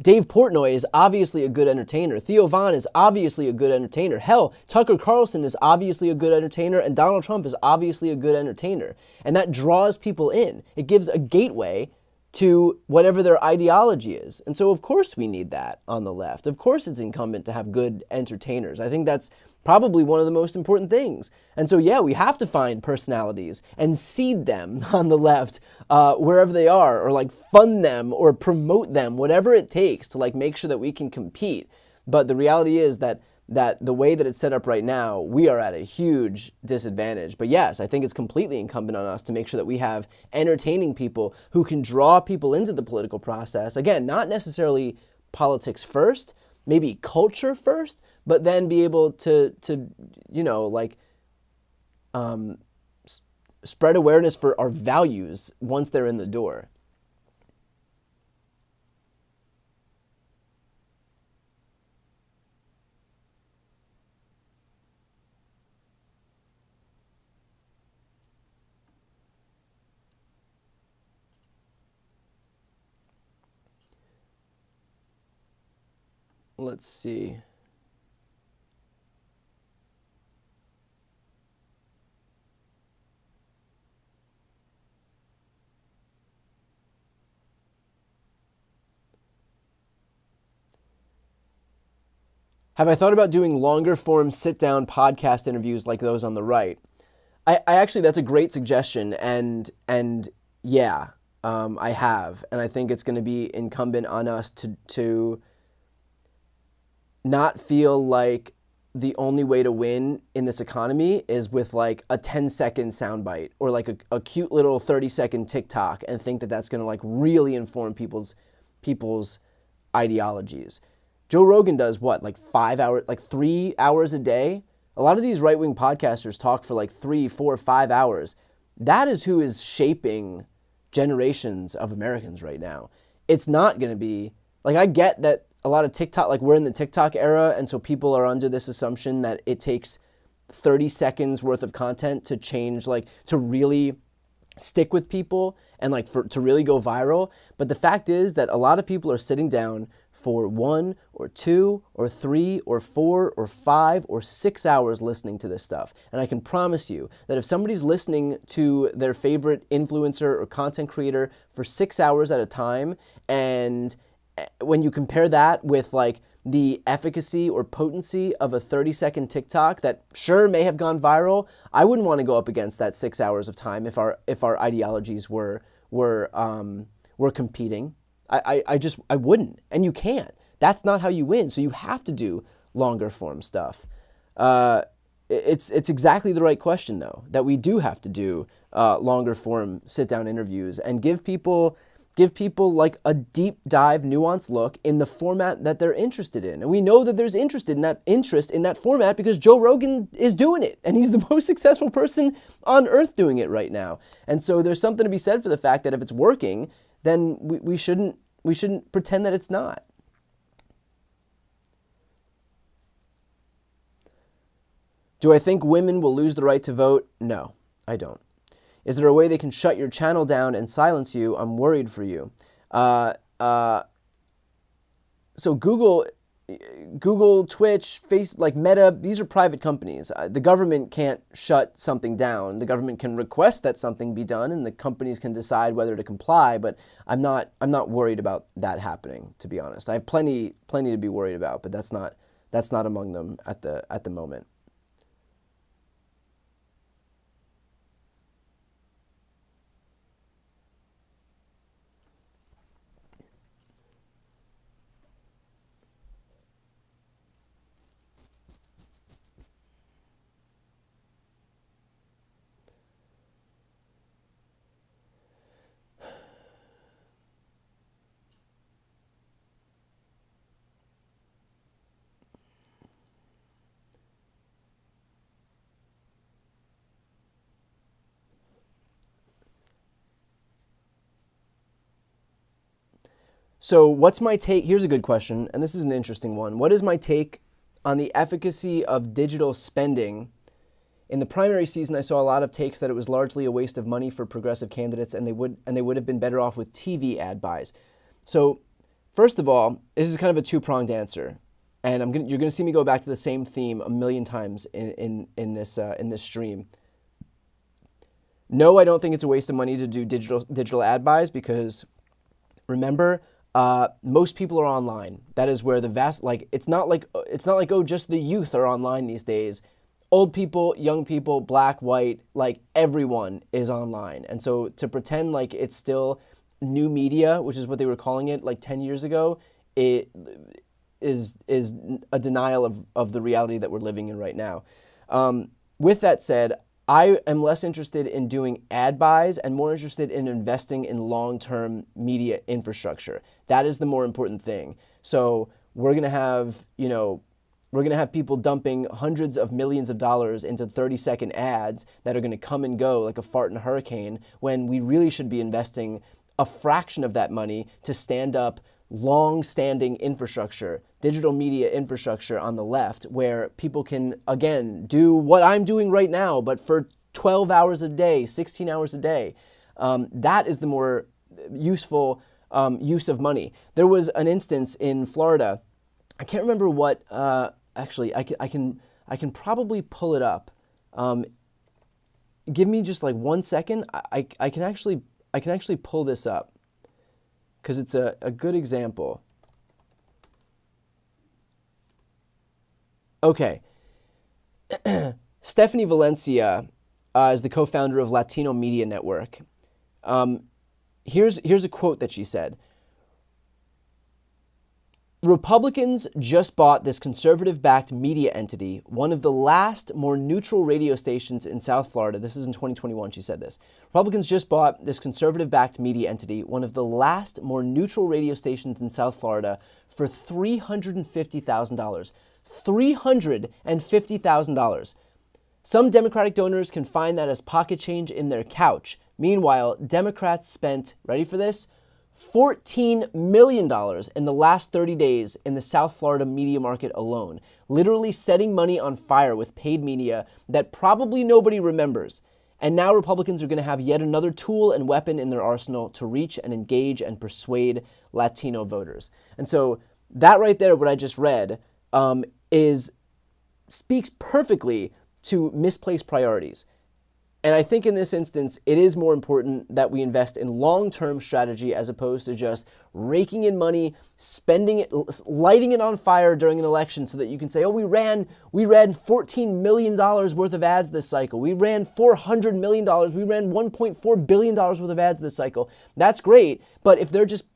Dave Portnoy is obviously a good entertainer. Theo Von is obviously a good entertainer. Hell, Tucker Carlson is obviously a good entertainer, and Donald Trump is obviously a good entertainer. And that draws people in. It gives a gateway to whatever their ideology is. And so of course we need that on the left. Of course it's incumbent to have good entertainers. I think that's probably one of the most important things. And so yeah, we have to find personalities and seed them on the left wherever they are, or like fund them or promote them, whatever it takes to like make sure that we can compete. But the reality is that the way that it's set up right now, we are at a huge disadvantage. But yes, I think it's completely incumbent on us to make sure that we have entertaining people who can draw people into the political process. Again, not necessarily politics first, maybe culture first, but then be able to you know, like spread awareness for our values once they're in the door. Let's see. Have I thought about doing longer form sit-down podcast interviews like those on the right? I actually, that's a great suggestion, and yeah, I have, and I think it's going to be incumbent on us to not feel like the only way to win in this economy is with like a 10-second soundbite or like a cute little 30-second TikTok, and think that that's going to like really inform people's ideologies. Joe Rogan does what, like 5 hours, like 3 hours a day? A lot of these right-wing podcasters talk for like 3, 4, 5 hours. That is who is shaping generations of Americans right now. It's not going to be, like, I get that a lot of TikTok, like we're in the TikTok era, and so people are under this assumption that it takes 30 seconds worth of content to change, like to really stick with people and like to really go viral. But the fact is that a lot of people are sitting down for 1 or 2 or 3 or 4 or 5 or 6 hours listening to this stuff. And I can promise you that if somebody's listening to their favorite influencer or content creator for 6 hours at a time, and when you compare that with like the efficacy or potency of a 30-second TikTok that sure may have gone viral, I wouldn't want to go up against that 6 hours of time if our ideologies were competing. I wouldn't, and you can't. That's not how you win. So you have to do longer form stuff. It's exactly the right question though, that we do have to do longer form sit down interviews and give people like a deep dive, nuanced look in the format that they're interested in. And we know that there's interest in that format because Joe Rogan is doing it, and he's the most successful person on earth doing it right now. And so there's something to be said for the fact that if it's working, then we shouldn't pretend that it's not. Do I think women will lose the right to vote? No, I don't. Is there a way they can shut your channel down and silence you? I'm worried for you. So Google, Twitch, Facebook, like Meta, these are private companies. The government can't shut something down. The government can request that something be done, and the companies can decide whether to comply. But I'm not worried about that happening, to be honest. I have plenty to be worried about, but that's not among them at the moment. So what's my take? Here's a good question, and this is an interesting one. What is my take on the efficacy of digital spending? In the primary season, I saw a lot of takes that it was largely a waste of money for progressive candidates, and they would have been better off with TV ad buys. So first of all, this is kind of a two-pronged answer, and you're gonna see me go back to the same theme a million times in this stream. No, I don't think it's a waste of money to do digital ad buys because remember, most people are online. That is where the vast, like, it's not like, oh, just the youth are online these days. Old people, young people, black, white, like everyone is online. And so to pretend like it's still new media, which is what they were calling it like 10 years ago, it is a denial of the reality that we're living in right now. With that said, I am less interested in doing ad buys and more interested in investing in long-term media infrastructure. That is the more important thing. So we're going to have, people dumping hundreds of millions of dollars into 30-second ads that are going to come and go like a fart in a hurricane, when we really should be investing a fraction of that money to stand up long-standing infrastructure, digital media infrastructure on the left, where people can, again, do what I'm doing right now, but for 12 hours a day, 16 hours a day. That is the more useful use of money. There was an instance in Florida I can't remember what. Actually, I can probably pull it up. Give me just like 1 second. I can actually pull this up because it's a good example. Okay. Stephanie Valencia is the co-founder of Latino Media Network. Here's a quote that she said. Republicans just bought this conservative-backed media entity, one of the last more neutral radio stations in South Florida. This is in 2021, she said this. Republicans just bought this conservative-backed media entity, one of the last more neutral radio stations in South Florida, for $350,000. $350,000. Some Democratic donors can find that as pocket change in their couch. Meanwhile, Democrats spent, ready for this, $14 million in the last 30 days in the South Florida media market alone, literally setting money on fire with paid media that probably nobody remembers. And now Republicans are going to have yet another tool and weapon in their arsenal to reach and engage and persuade Latino voters. And so that right there, what I just read, speaks perfectly to misplaced priorities. And I think in this instance, it is more important that we invest in long-term strategy as opposed to just raking in money, spending it, lighting it on fire during an election so that you can say, oh, we ran $14 million worth of ads this cycle. We ran $400 million. We ran $1.4 billion worth of ads this cycle. That's great. But if they're just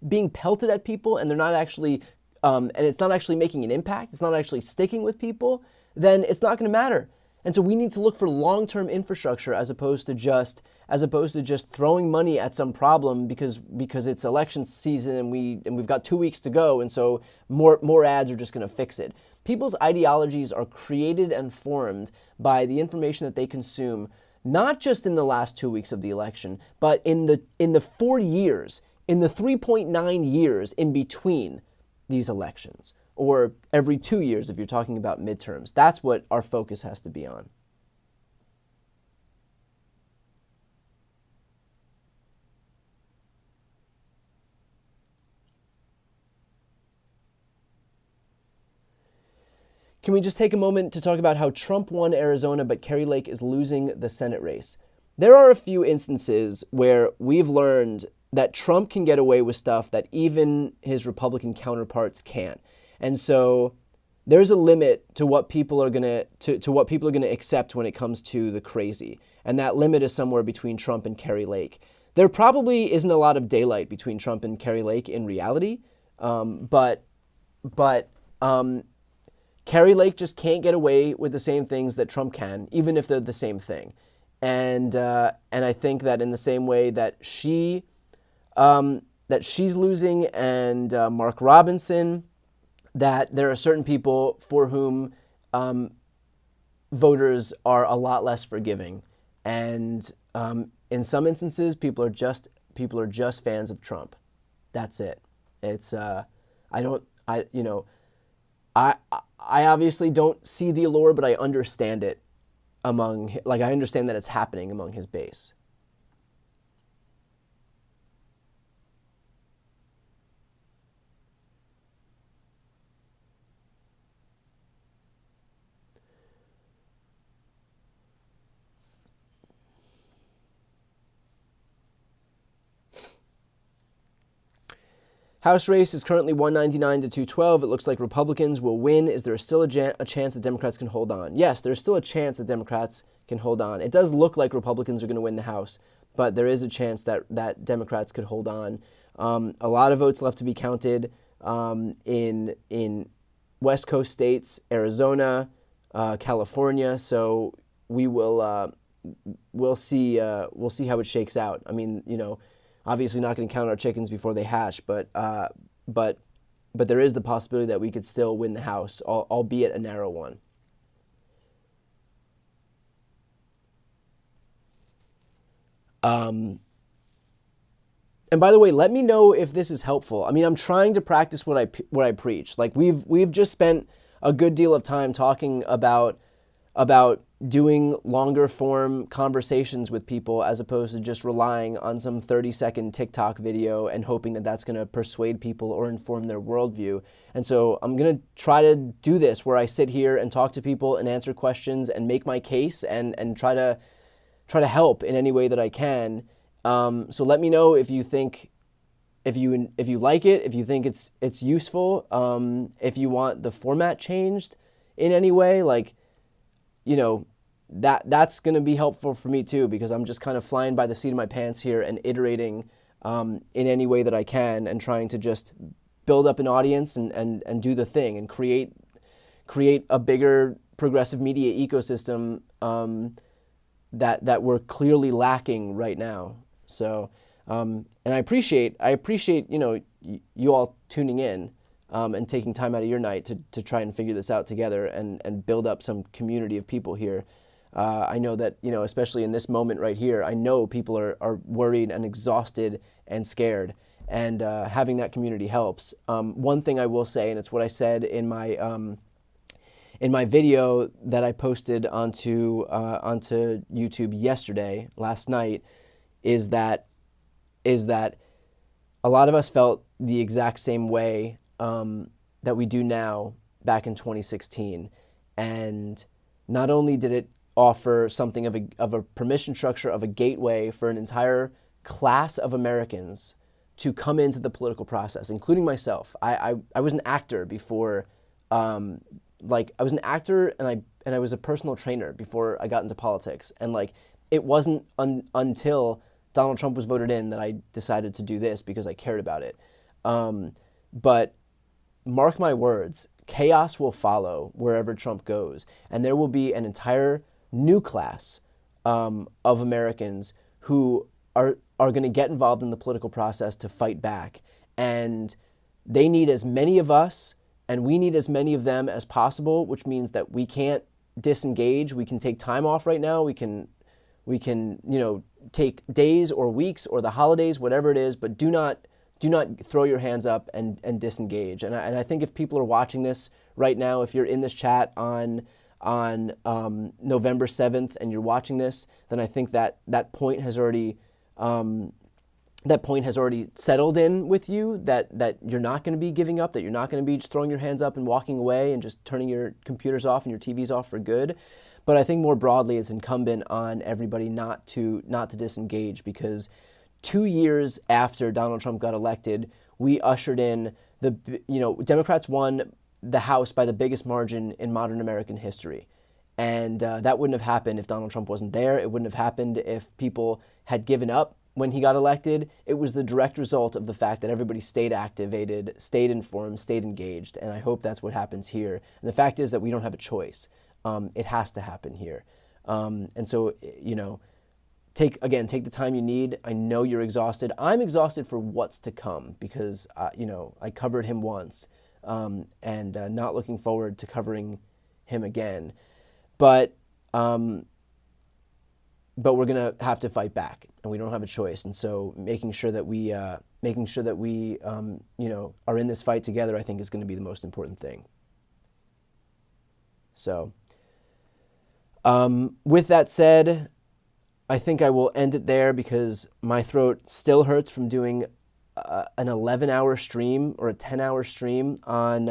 being pelted at people and they're not actually, and it's not actually making an impact, it's not actually sticking with people, then it's not going to matter. And so we need to look for long-term infrastructure as opposed to just throwing money at some problem because it's election season and we've got 2 weeks to go, and so more ads are just going to fix it. People's ideologies are created and formed by the information that they consume, not just in the last 2 weeks of the election, but in the 4 years, in the 3.9 years in between these elections, or every 2 years if you're talking about midterms. That's what our focus has to be on. Can we just take a moment to talk about how Trump won Arizona, but Cary Lake is losing the Senate race? There are a few instances where we've learned that Trump can get away with stuff that even his Republican counterparts can't. And so there's a limit to what people are gonna accept when it comes to the crazy, and that limit is somewhere between Trump and Cary Lake. There probably isn't a lot of daylight between Trump and Cary Lake in reality, but Cary Lake just can't get away with the same things that Trump can, even if they're the same thing. And I think that in the same way that she's losing, and Mark Robinson, that there are certain people for whom voters are a lot less forgiving, and in some instances, people are just fans of Trump. That's it. It's I obviously don't see the allure, but I understand it I understand that it's happening among his base. House race is currently 199 to 212. It looks like Republicans will win. Is there still a chance that Democrats can hold on? Yes, there's still a chance that Democrats can hold on. It does look like Republicans are going to win the House, but there is a chance that Democrats could hold on. A lot of votes left to be counted in West Coast states, Arizona, California. So we'll see how it shakes out. I mean, obviously not going to count our chickens before they hatch, but there is the possibility that we could still win the House, albeit a narrow one. And by the way, let me know if this is helpful. I mean, I'm trying to practice what I preach. Like we've just spent a good deal of time talking about about doing longer form conversations with people as opposed to just relying on some 30-second TikTok video and hoping that that's going to persuade people or inform their worldview. And so I'm going to try to do this where I sit here and talk to people and answer questions and make my case and try to help in any way that I can. So let me know if you think, if you like it, if you think it's useful, if you want the format changed in any way, like, you know, that's going to be helpful for me too, because I'm just kind of flying by the seat of my pants here and iterating in any way that I can and trying to just build up an audience and do the thing and create a bigger progressive media ecosystem that we're clearly lacking right now. So, and I appreciate, you know, you all tuning in and taking time out of your night to try and figure this out together and build up some community of people here. I know that, you know, especially in this moment right here, I know people are worried and exhausted and scared, and having that community helps. One thing I will say, and it's what I said in my video that I posted onto YouTube last night, is that a lot of us felt the exact same way that we do now back in 2016. And not only did it offer something of a permission structure, of a gateway for an entire class of Americans to come into the political process, including myself. I was an actor before, I was an actor and I was a personal trainer before I got into politics. And like, it wasn't until Donald Trump was voted in that I decided to do this because I cared about it. But mark my words, chaos will follow wherever Trump goes. And there will be an entire new class of Americans who are going to get involved in the political process to fight back. And they need as many of us, and we need as many of them as possible, which means that we can't disengage. We can take time off right now. We can, you know, take days or weeks or the holidays, whatever it is, but do not throw your hands up and disengage. And I think if people are watching this right now, if you're in this chat on November 7th and you're watching this, then I think that point has already settled in with you, that you're not going to be giving up, that you're not going to be just throwing your hands up and walking away and just turning your computers off and your TVs off for good. But I think more broadly, it's incumbent on everybody not to disengage, because 2 years after Donald Trump got elected, we ushered in Democrats won the House by the biggest margin in modern American history. And that wouldn't have happened if Donald Trump wasn't there. It wouldn't have happened if people had given up when he got elected. It was the direct result of the fact that everybody stayed activated, stayed informed, stayed engaged. And I hope that's what happens here. And the fact is that we don't have a choice. It has to happen here. And so, you know, take the time you need. I know you're exhausted. I'm exhausted for what's to come because, you know, I covered him once and not looking forward to covering him again. But we're going to have to fight back, and we don't have a choice. And so making sure that we you know, are in this fight together, I think is going to be the most important thing. So with that said, I think I will end it there because my throat still hurts from doing an 11-hour stream or a 10-hour stream on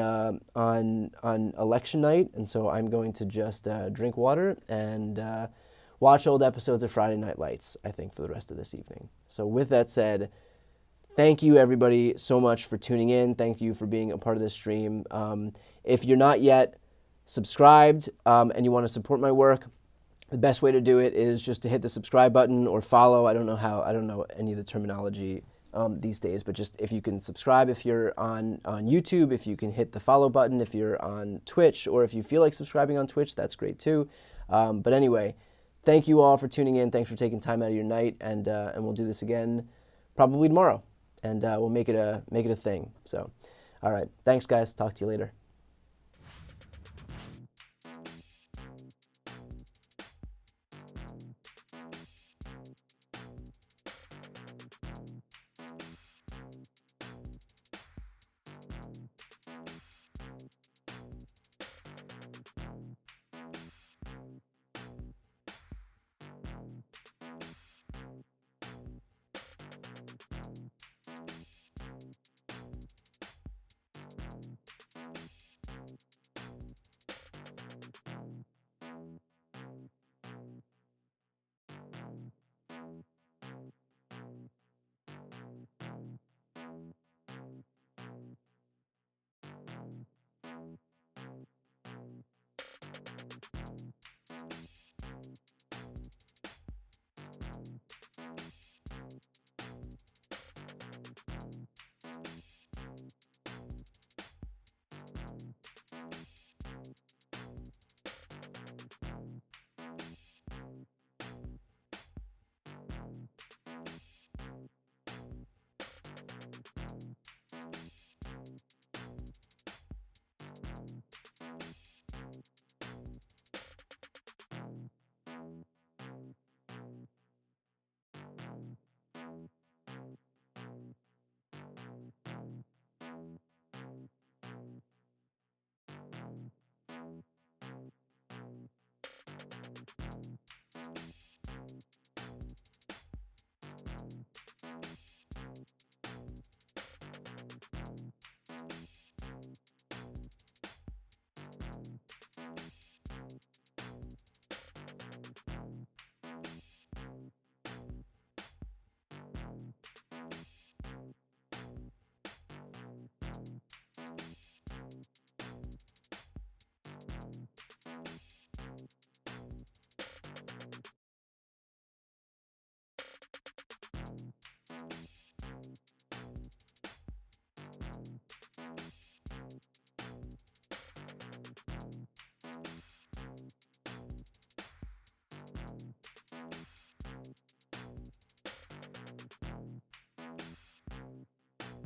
election night, and so I'm going to just drink water and watch old episodes of Friday Night Lights, I think, for the rest of this evening. So with that said, thank you everybody so much for tuning in. Thank you for being a part of this stream. If you're not yet subscribed and you want to support my work, the best way to do it is just to hit the subscribe button or follow. I don't know any of the terminology these days, but just if you can subscribe if you're on YouTube, if you can hit the follow button if you're on Twitch, or if you feel like subscribing on Twitch, that's great too. But anyway, thank you all for tuning in. Thanks for taking time out of your night, and we'll do this again probably tomorrow, and we'll make it a thing. So, all right, thanks guys. Talk to you later.